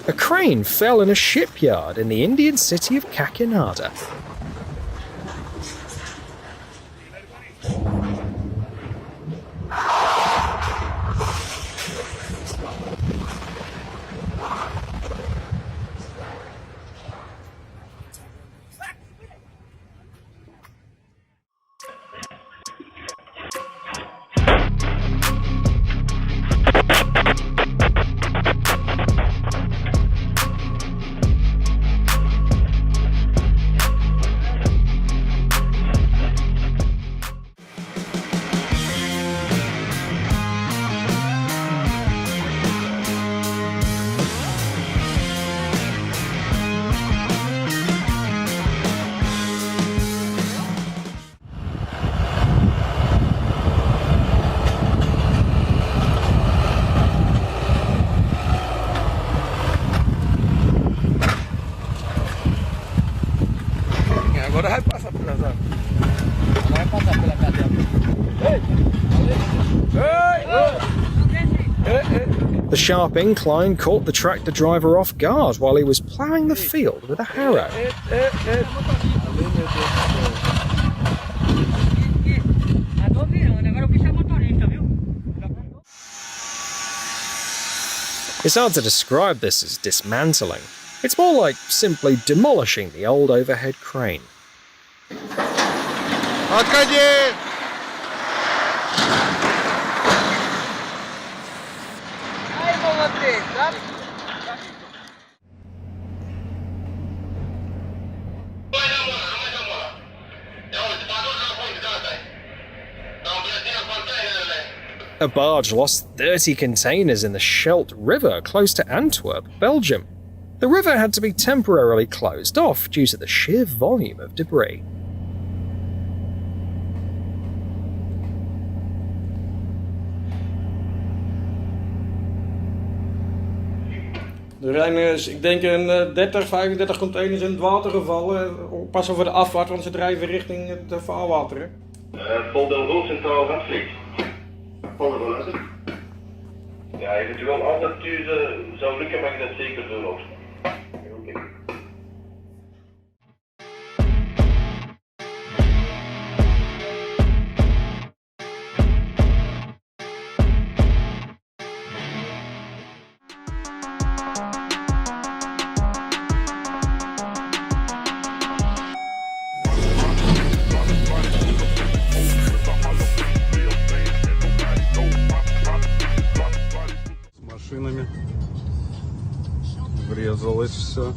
A crane fell in a shipyard in the Indian city of Kakinada. The sharp incline caught the tractor driver off guard while he was ploughing the field with a harrow. It's hard to describe this as dismantling. It's more like simply demolishing the old overhead crane. Отходи! A barge lost 30 containers in the Scheldt River close to Antwerp, Belgium. The river had to be temporarily closed off due to the sheer volume of debris. Er zijn, ik denk, 30, 35 containers in het water gevallen. Passen voor de afwater, want ze drijven richting het vaarwater. Paul Delvaux, Centraal van Vliet. Paul Delvaux, is het? Ja, eventueel als dat u zou lukken, mag je dat zeker doen ook. Oké. Машинами врезалось все.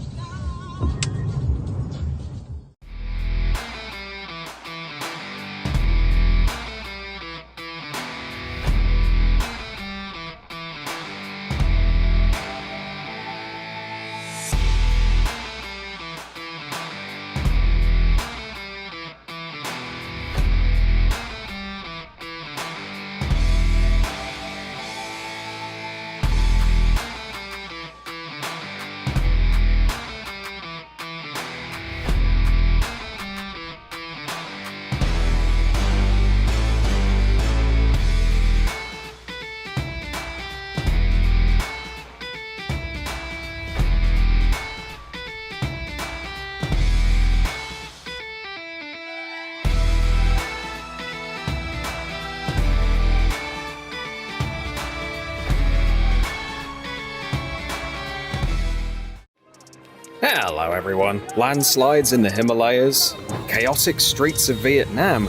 Hello everyone. Landslides in the Himalayas, chaotic streets of Vietnam,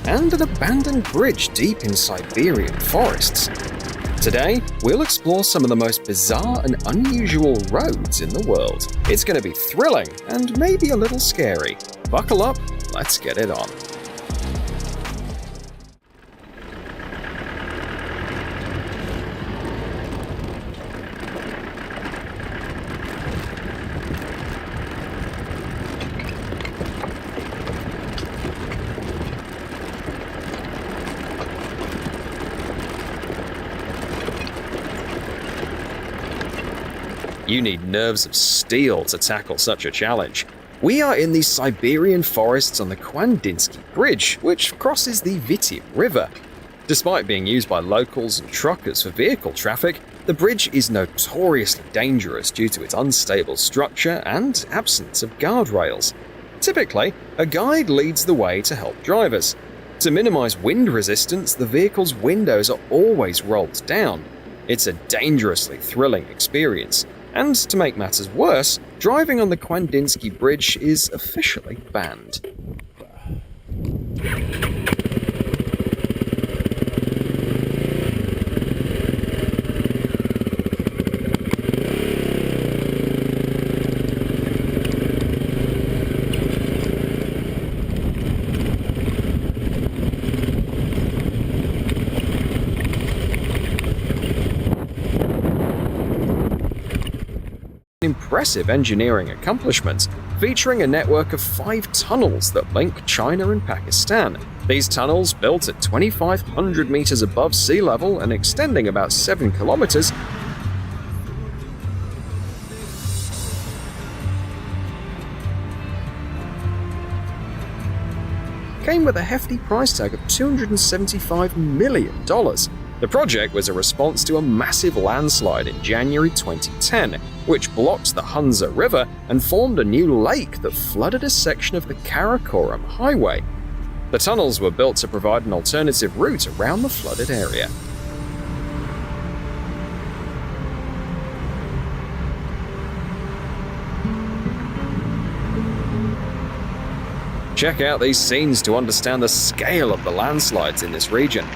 and an abandoned bridge deep in Siberian forests. Today, we'll explore some of the most bizarre and unusual roads in the world. It's going to be thrilling and maybe a little scary. Buckle up, let's get it on. You need nerves of steel to tackle such a challenge. We are in the Siberian forests on the Kwandinsky Bridge, which crosses the Vitim River. Despite being used by locals and truckers for vehicle traffic, the bridge is notoriously dangerous due to its unstable structure and absence of guardrails. Typically, a guide leads the way to help drivers. To minimize wind resistance, the vehicle's windows are always rolled down. It's a dangerously thrilling experience. And to make matters worse, driving on the Kwandinsky Bridge is officially banned. Impressive engineering accomplishment, featuring a network of 5 tunnels that link China and Pakistan. These tunnels, built at 2,500 meters above sea level and extending about 7 kilometers, came with a hefty price tag of $275 million. The project was a response to a massive landslide in January 2010, which blocked the Hunza River and formed a new lake that flooded a section of the Karakoram Highway. The tunnels were built to provide an alternative route around the flooded area. Check out these scenes to understand the scale of the landslides in this region.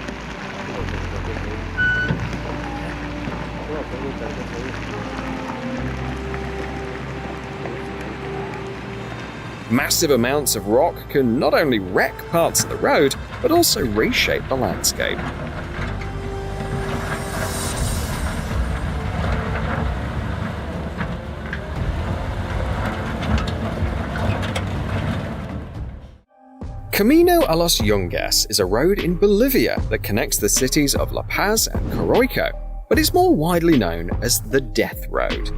Massive amounts of rock can not only wreck parts of the road, but also reshape the landscape. Camino a los Yungas is a road in Bolivia that connects the cities of La Paz and Coroico, but it's more widely known as the Death Road.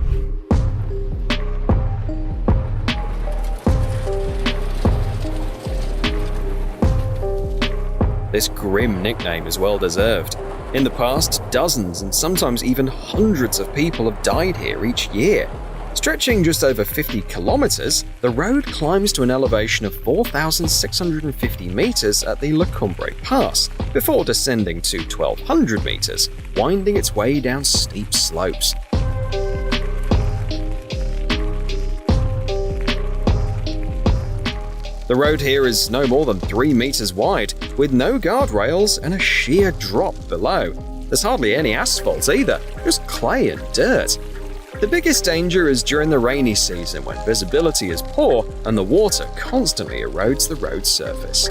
This grim nickname is well deserved. In the past, dozens and sometimes even hundreds of people have died here each year. Stretching just over 50 kilometers, the road climbs to an elevation of 4,650 meters at the La Cumbre Pass, before descending to 1,200 meters, winding its way down steep slopes. The road here is no more than 3 meters wide, with no guardrails and a sheer drop below. There's hardly any asphalt either, just clay and dirt. The biggest danger is during the rainy season when visibility is poor and the water constantly erodes the road surface.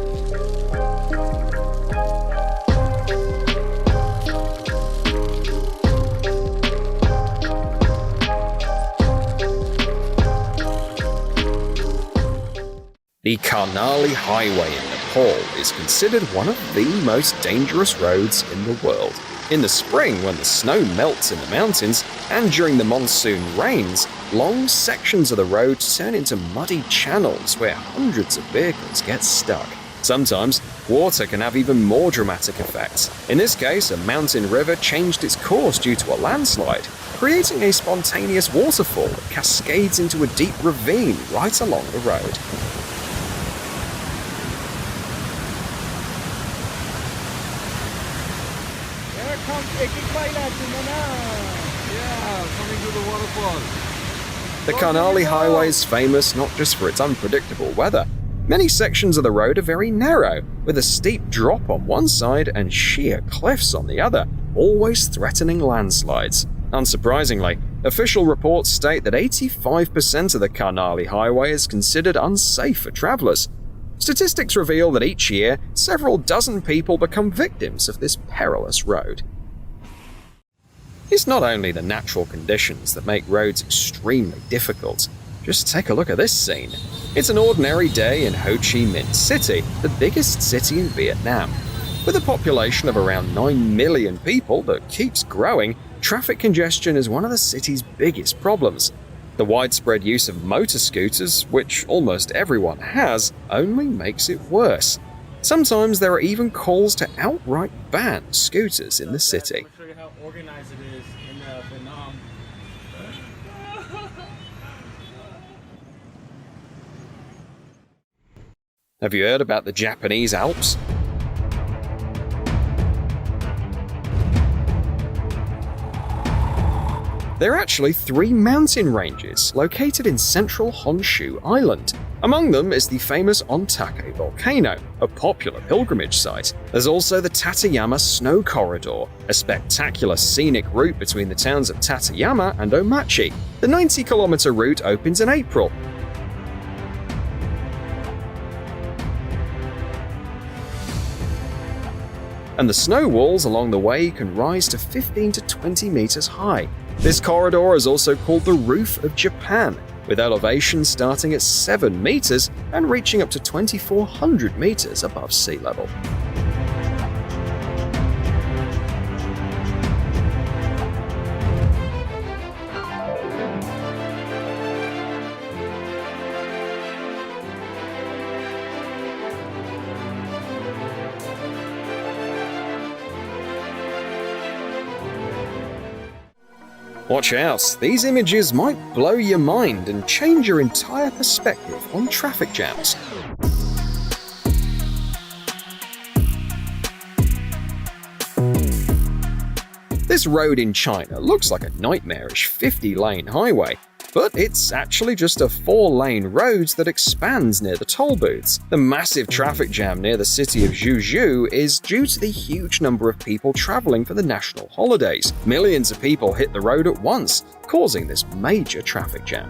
The Karnali Highway in Nepal is considered one of the most dangerous roads in the world. In the spring, when the snow melts in the mountains, and during the monsoon rains, long sections of the road turn into muddy channels where hundreds of vehicles get stuck. Sometimes, water can have even more dramatic effects. In this case, a mountain river changed its course due to a landslide, creating a spontaneous waterfall that cascades into a deep ravine right along the road. The Karnali Highway is famous not just for its unpredictable weather. Many sections of the road are very narrow, with a steep drop on one side and sheer cliffs on the other, always threatening landslides. Unsurprisingly, official reports state that 85% of the Karnali Highway is considered unsafe for travelers. Statistics reveal that each year, several dozen people become victims of this perilous road. It's not only the natural conditions that make roads extremely difficult. Just take a look at this scene. It's an ordinary day in Ho Chi Minh City, the biggest city in Vietnam. With a population of around 9 million people that keeps growing, traffic congestion is one of the city's biggest problems. The widespread use of motor scooters, which almost everyone has, only makes it worse. Sometimes there are even calls to outright ban scooters in the city. Have you heard about the Japanese Alps? There are actually 3 mountain ranges located in central Honshu Island. Among them is the famous Ontake volcano, a popular pilgrimage site. There's also the Tateyama Snow Corridor, a spectacular scenic route between the towns of Tateyama and Omachi. The 90-kilometer route opens in April. And the snow walls along the way can rise to 15 to 20 meters high. This corridor is also called the Roof of Japan, with elevation starting at 7 meters and reaching up to 2,400 meters above sea level. Watch out, these images might blow your mind and change your entire perspective on traffic jams. This road in China looks like a nightmarish 50-lane highway, but it's actually just a 4-lane road that expands near the toll booths. The massive traffic jam near the city of Zhuzhou is due to the huge number of people traveling for the national holidays. Millions of people hit the road at once, causing this major traffic jam.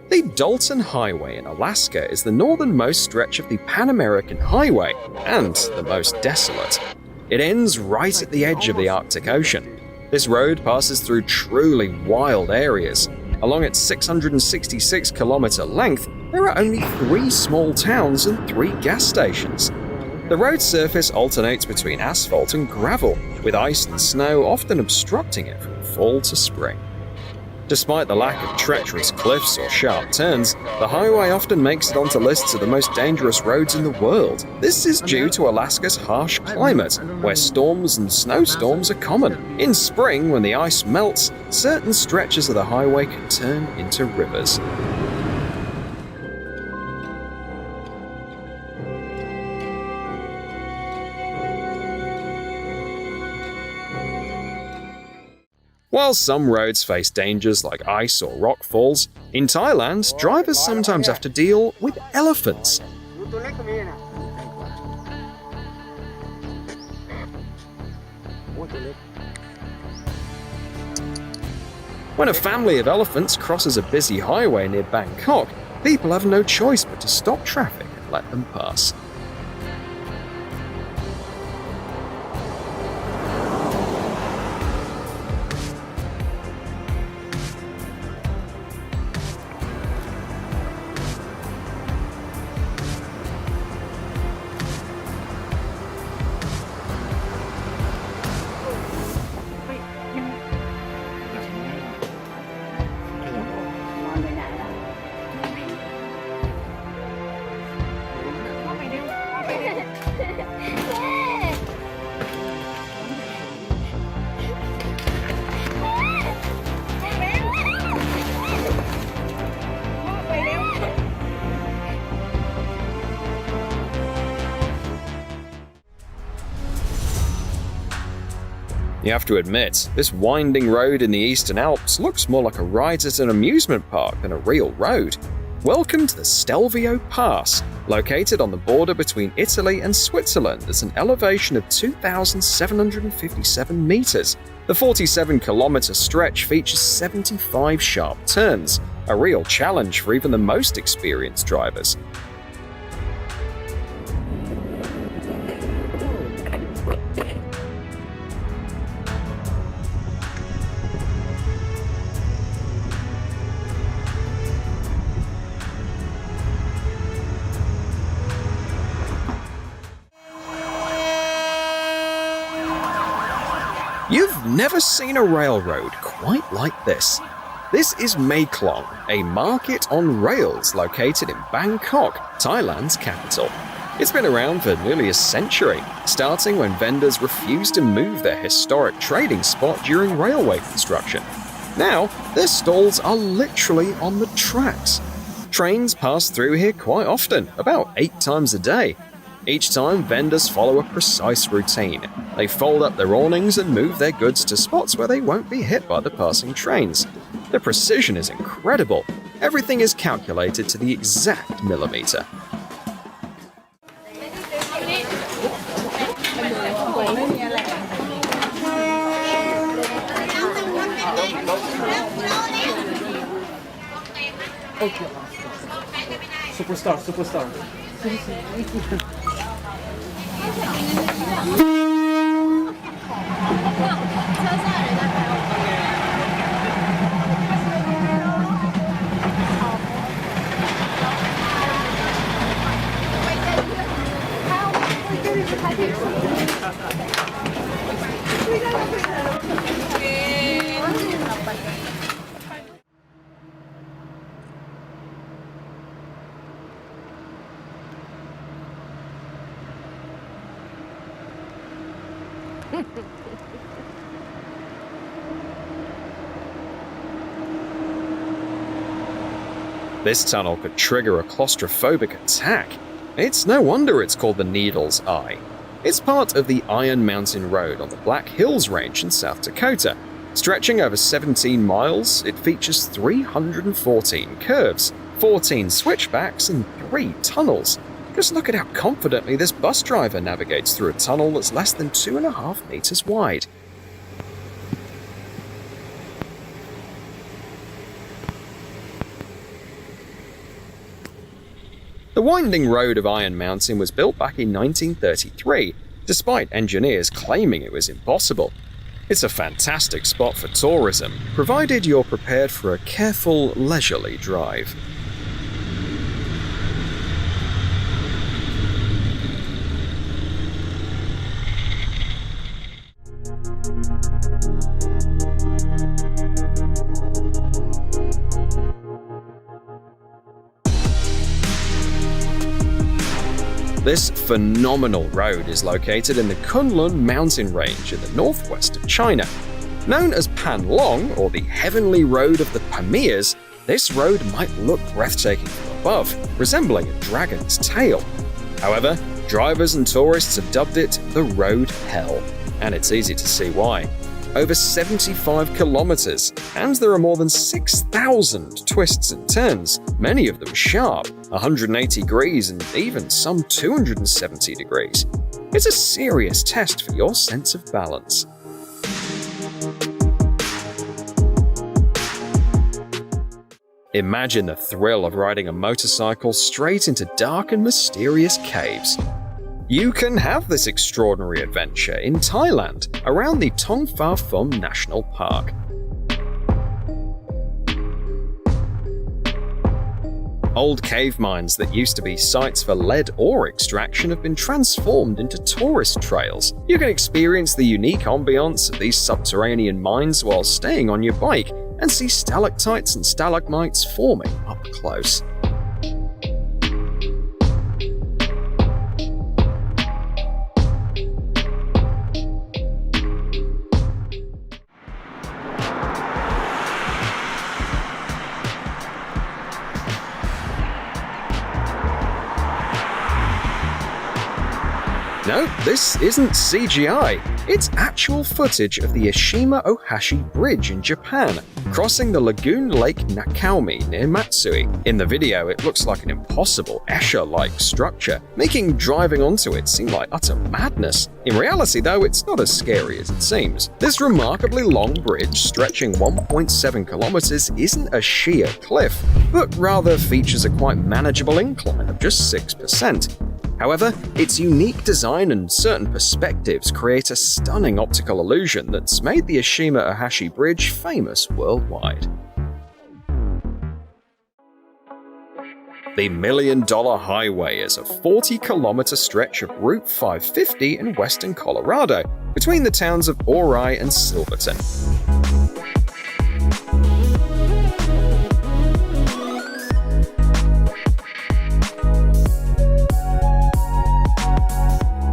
The Dalton Highway in Alaska is the northernmost stretch of the Pan American Highway and the most desolate. It ends right at the edge of the Arctic Ocean. This road passes through truly wild areas. Along its 666-kilometer length, there are only 3 small towns and 3 gas stations. The road surface alternates between asphalt and gravel, with ice and snow often obstructing it from fall to spring. Despite the lack of treacherous cliffs or sharp turns, the highway often makes it onto lists of the most dangerous roads in the world. This is due to Alaska's harsh climate, where storms and snowstorms are common. In spring, when the ice melts, certain stretches of the highway can turn into rivers. While some roads face dangers like ice or rock falls, in Thailand, drivers sometimes have to deal with elephants. When a family of elephants crosses a busy highway near Bangkok, people have no choice but to stop traffic and let them pass. You have to admit, this winding road in the Eastern Alps looks more like a ride at an amusement park than a real road. Welcome to the Stelvio Pass, located on the border between Italy and Switzerland at an elevation of 2,757 meters. The 47-kilometer stretch features 75 sharp turns, a real challenge for even the most experienced drivers. You've never seen a railroad quite like this. This is Mae Klong, a market on rails located in Bangkok, Thailand's capital. It's been around for nearly a century, starting when vendors refused to move their historic trading spot during railway construction. Now, their stalls are literally on the tracks. Trains pass through here quite often, about 8 times a day. Each time, vendors follow a precise routine. They fold up their awnings and move their goods to spots where they won't be hit by the passing trains. The precision is incredible. Everything is calculated to the exact millimeter. Superstar. This tunnel could trigger a claustrophobic attack. It's no wonder it's called the Needle's Eye. It's part of the Iron Mountain Road on the Black Hills Range in South Dakota. Stretching over 17 miles, it features 314 curves, 14 switchbacks, and 3 tunnels. Just look at how confidently this bus driver navigates through a tunnel that's less than 2.5 meters wide. The winding road of Iron Mountain was built back in 1933, despite engineers claiming it was impossible. It's a fantastic spot for tourism, provided you're prepared for a careful, leisurely drive. This phenomenal road is located in the Kunlun mountain range in the northwest of China. Known as Panlong, or the Heavenly Road of the Pamirs, this road might look breathtaking from above, resembling a dragon's tail. However, drivers and tourists have dubbed it the Road Hell, and it's easy to see why. Over 75 kilometers, and there are more than 6,000 twists and turns, many of them sharp, 180 degrees and even some 270 degrees. It's a serious test for your sense of balance. Imagine the thrill of riding a motorcycle straight into dark and mysterious caves. You can have this extraordinary adventure in Thailand, around the Tong Pha Phum National Park. Old cave mines that used to be sites for lead ore extraction have been transformed into tourist trails. You can experience the unique ambiance of these subterranean mines while staying on your bike and see stalactites and stalagmites forming up close. No, this isn't CGI. It's actual footage of the Ashima Ohashi Bridge in Japan, crossing the Lagoon Lake Nakaomi near Matsui. In the video, it looks like an impossible Escher-like structure, making driving onto it seem like utter madness. In reality, though, it's not as scary as it seems. This remarkably long bridge, stretching 1.7 kilometers, isn't a sheer cliff, but rather features a quite manageable incline of just 6%. However, its unique design and certain perspectives create a stunning optical illusion that's made the Ashima Ohashi Bridge famous worldwide. The $1 Million Highway is a 40-kilometer stretch of Route 550 in western Colorado, between the towns of Ori and Silverton.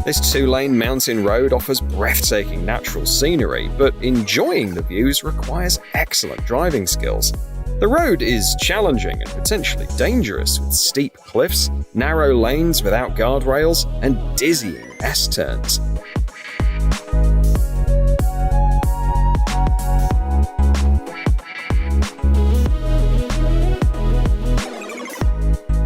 This 2-lane mountain road offers breathtaking natural scenery, but enjoying the views requires excellent driving skills. The road is challenging and potentially dangerous, with steep cliffs, narrow lanes without guardrails, and dizzying S-turns.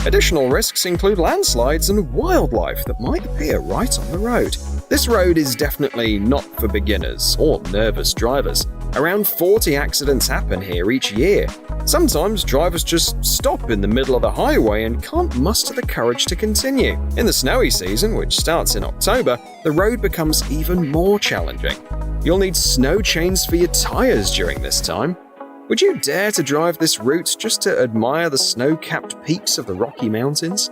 Additional risks include landslides and wildlife that might appear right on the road. This road is definitely not for beginners or nervous drivers. Around 40 accidents happen here each year. Sometimes drivers just stop in the middle of the highway and can't muster the courage to continue. In the snowy season, which starts in October, the road becomes even more challenging. You'll need snow chains for your tires during this time. Would you dare to drive this route just to admire the snow-capped peaks of the Rocky Mountains?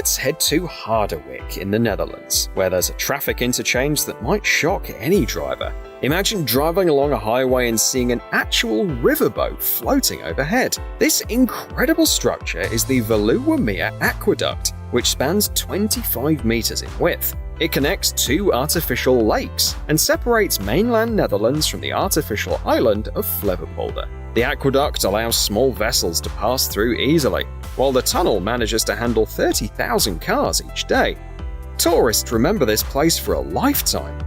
Let's head to Harderwijk in the Netherlands, where there's a traffic interchange that might shock any driver. Imagine driving along a highway and seeing an actual riverboat floating overhead. This incredible structure is the Veluwe Meer Aqueduct, which spans 25 meters in width. It connects two artificial lakes and separates mainland Netherlands from the artificial island of Flevopolder. The aqueduct allows small vessels to pass through easily, while the tunnel manages to handle 30,000 cars each day. Tourists remember this place for a lifetime.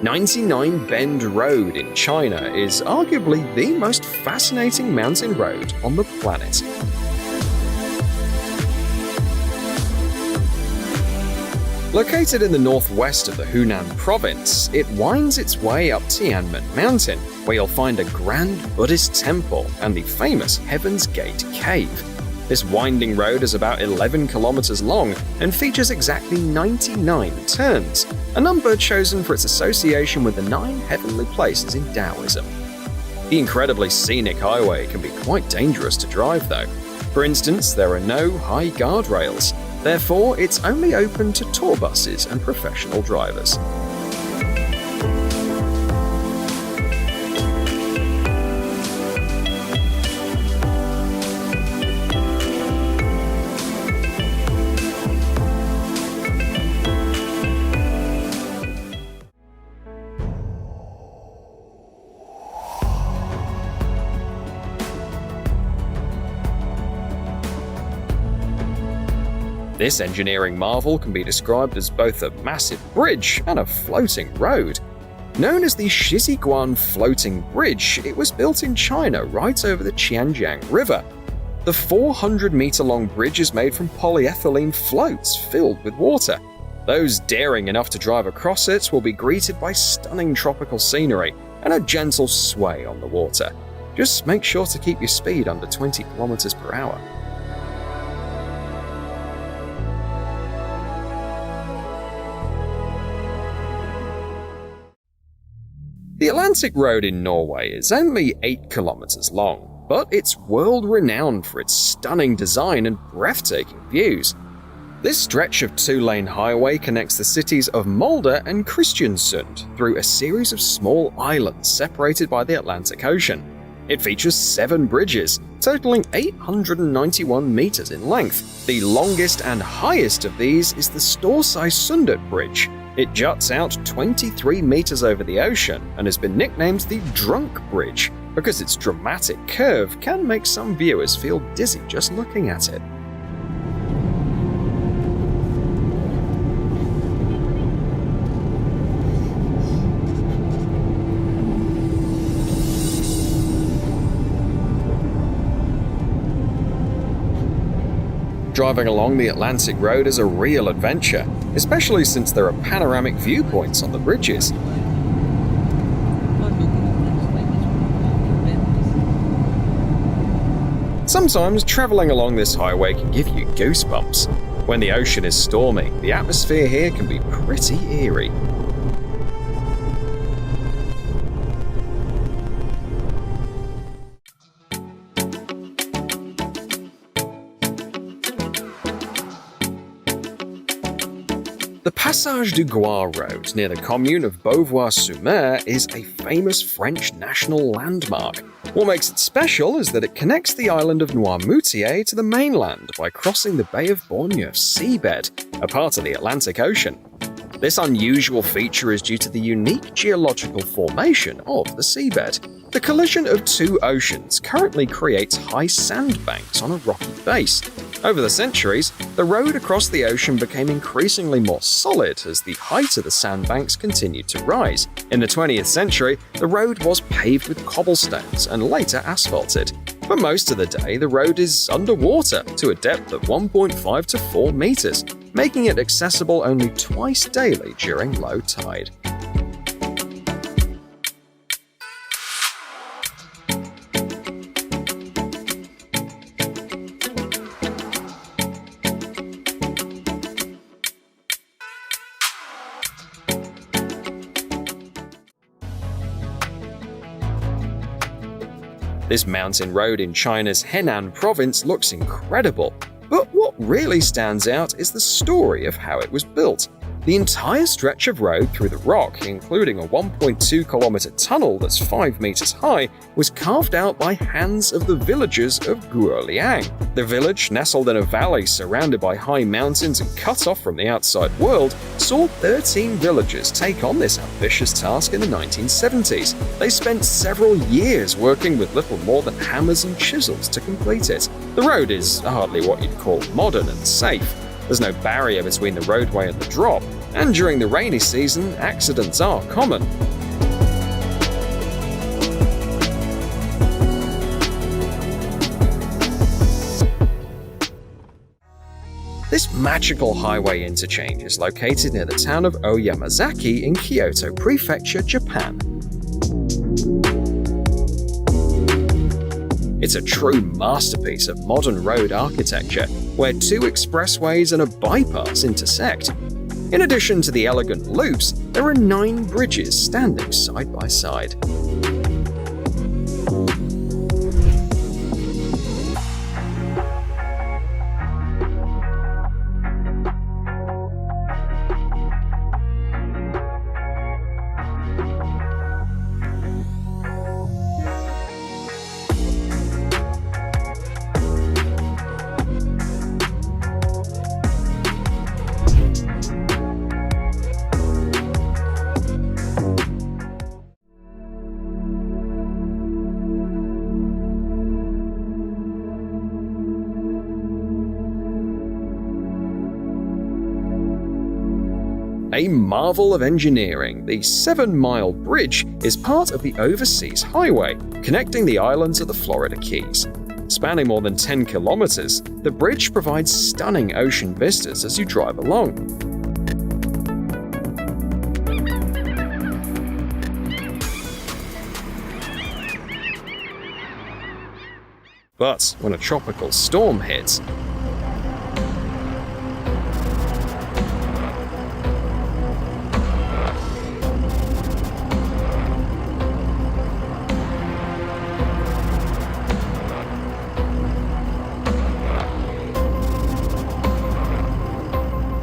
"99 Bend Road in China is arguably the most fascinating mountain road on the planet. Located in the northwest of the Hunan province, it winds its way up Tianmen Mountain, where you'll find a grand Buddhist temple and the famous Heaven's Gate Cave. This winding road is about 11 kilometers long and features exactly 99 turns, a number chosen for its association with the 9 heavenly places in Taoism. The incredibly scenic highway can be quite dangerous to drive though. For instance, there are no high guardrails, therefore it's only open to tour buses and professional drivers. This engineering marvel can be described as both a massive bridge and a floating road. Known as the Shiziguan Floating Bridge, it was built in China right over the Qianjiang River. The 400-meter-long bridge is made from polyethylene floats filled with water. Those daring enough to drive across it will be greeted by stunning tropical scenery and a gentle sway on the water. Just make sure to keep your speed under 20 kilometers per hour. The Atlantic Road in Norway is only 8 kilometers long, but it's world-renowned for its stunning design and breathtaking views. This stretch of 2-lane highway connects the cities of Molde and Kristiansund through a series of small islands separated by the Atlantic Ocean. It features 7 bridges, totaling 891 meters in length. The longest and highest of these is the Storseisundet Bridge. It juts out 23 meters over the ocean and has been nicknamed the Drunk Bridge because its dramatic curve can make some viewers feel dizzy just looking at it. Driving along the Atlantic Road is a real adventure, especially since there are panoramic viewpoints on the bridges. Sometimes traveling along this highway can give you goosebumps. When the ocean is stormy, the atmosphere here can be pretty eerie. The Passage du Gois Road near the commune of Beauvoir-sur-Mer is a famous French national landmark. What makes it special is that it connects the island of Noirmoutier to the mainland by crossing the Bay of Bourgneuf's seabed, a part of the Atlantic Ocean. This unusual feature is due to the unique geological formation of the seabed. The collision of 2 oceans currently creates high sandbanks on a rocky base. Over the centuries, the road across the ocean became increasingly more solid as the height of the sandbanks continued to rise. In the 20th century, the road was paved with cobblestones and later asphalted. For most of the day, the road is underwater to a depth of 1.5 to 4 meters, making it accessible only twice daily during low tide. This mountain road in China's Henan province looks incredible, but what really stands out is the story of how it was built. The entire stretch of road through the rock, including a 1.2-kilometer tunnel that's 5 meters high, was carved out by hands of the villagers of Guoliang. The village, nestled in a valley surrounded by high mountains and cut off from the outside world, saw 13 villagers take on this ambitious task in the 1970s. They spent several years working with little more than hammers and chisels to complete it. The road is hardly what you'd call modern and safe. There's no barrier between the roadway and the drop, and during the rainy season, accidents are common. This magical highway interchange is located near the town of Oyamazaki in Kyoto Prefecture, Japan. It's a true masterpiece of modern road architecture, where 2 expressways and a bypass intersect. In addition to the elegant loops, there are 9 bridges standing side by side. A marvel of engineering, the 7-mile bridge is part of the Overseas Highway, connecting the islands of the Florida Keys. Spanning more than 10 kilometers, the bridge provides stunning ocean vistas as you drive along. But when a tropical storm hits,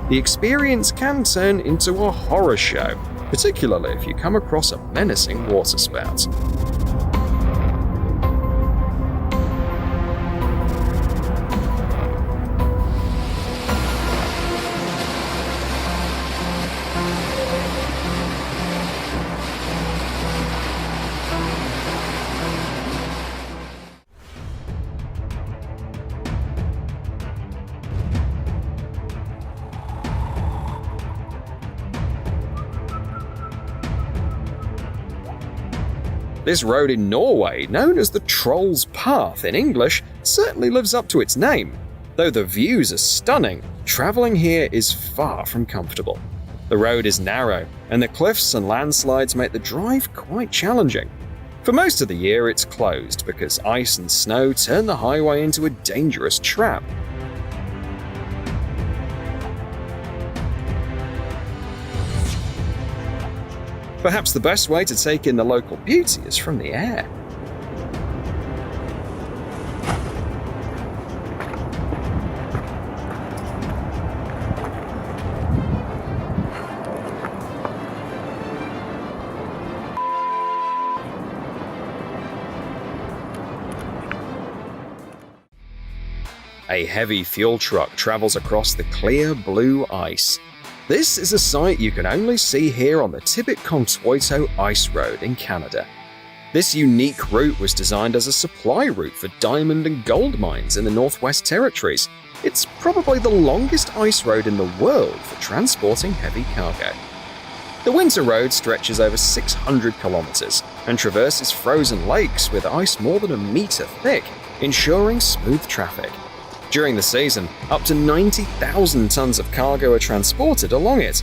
the experience can turn into a horror show, particularly if you come across a menacing waterspout. This road in Norway, known as the Troll's Path in English, certainly lives up to its name. Though the views are stunning, traveling here is far from comfortable. The road is narrow, and the cliffs and landslides make the drive quite challenging. For most of the year, it's closed because ice and snow turn the highway into a dangerous trap. Perhaps the best way to take in the local beauty is from the air. A heavy fuel truck travels across the clear blue ice. This is a sight you can only see here on the Tibet-Kontuoto Ice Road in Canada. This unique route was designed as a supply route for diamond and gold mines in the Northwest Territories. It's probably the longest ice road in the world for transporting heavy cargo. The winter road stretches over 600 kilometers and traverses frozen lakes with ice more than a meter thick, ensuring smooth traffic. During the season, up to 90,000 tons of cargo are transported along it.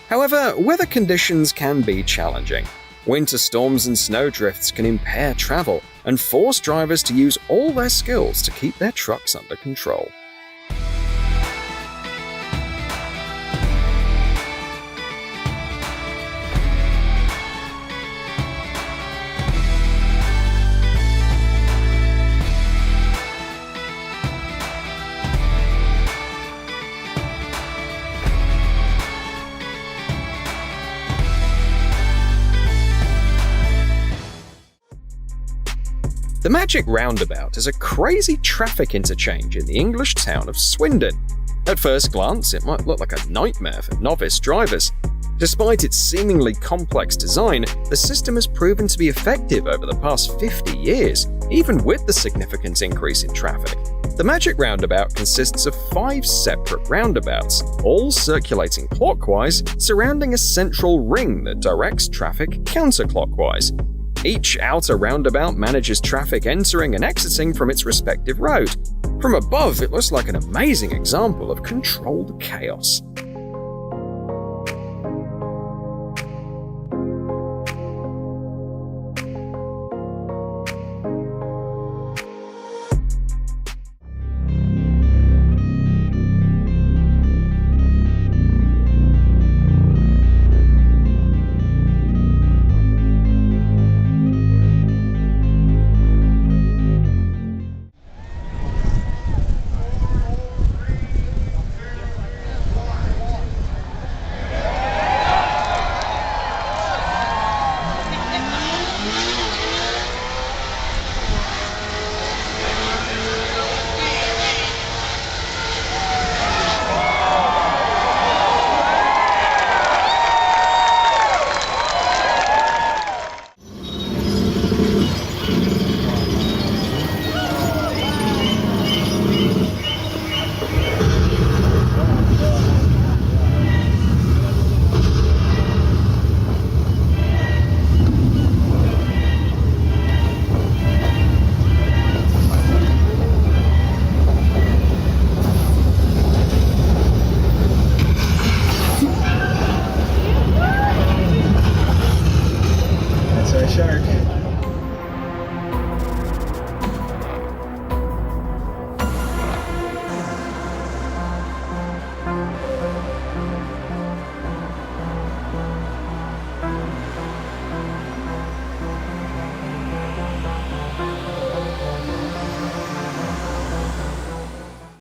However, weather conditions can be challenging. Winter storms and snowdrifts can impair travel and force drivers to use all their skills to keep their trucks under control. The Magic Roundabout is a crazy traffic interchange in the English town of Swindon. At first glance, it might look like a nightmare for novice drivers. Despite its seemingly complex design, the system has proven to be effective over the past 50 years, even with the significant increase in traffic. The Magic Roundabout consists of 5 separate roundabouts, all circulating clockwise, surrounding a central ring that directs traffic counterclockwise. Each outer roundabout manages traffic entering and exiting from its respective road. From above, it looks like an amazing example of controlled chaos.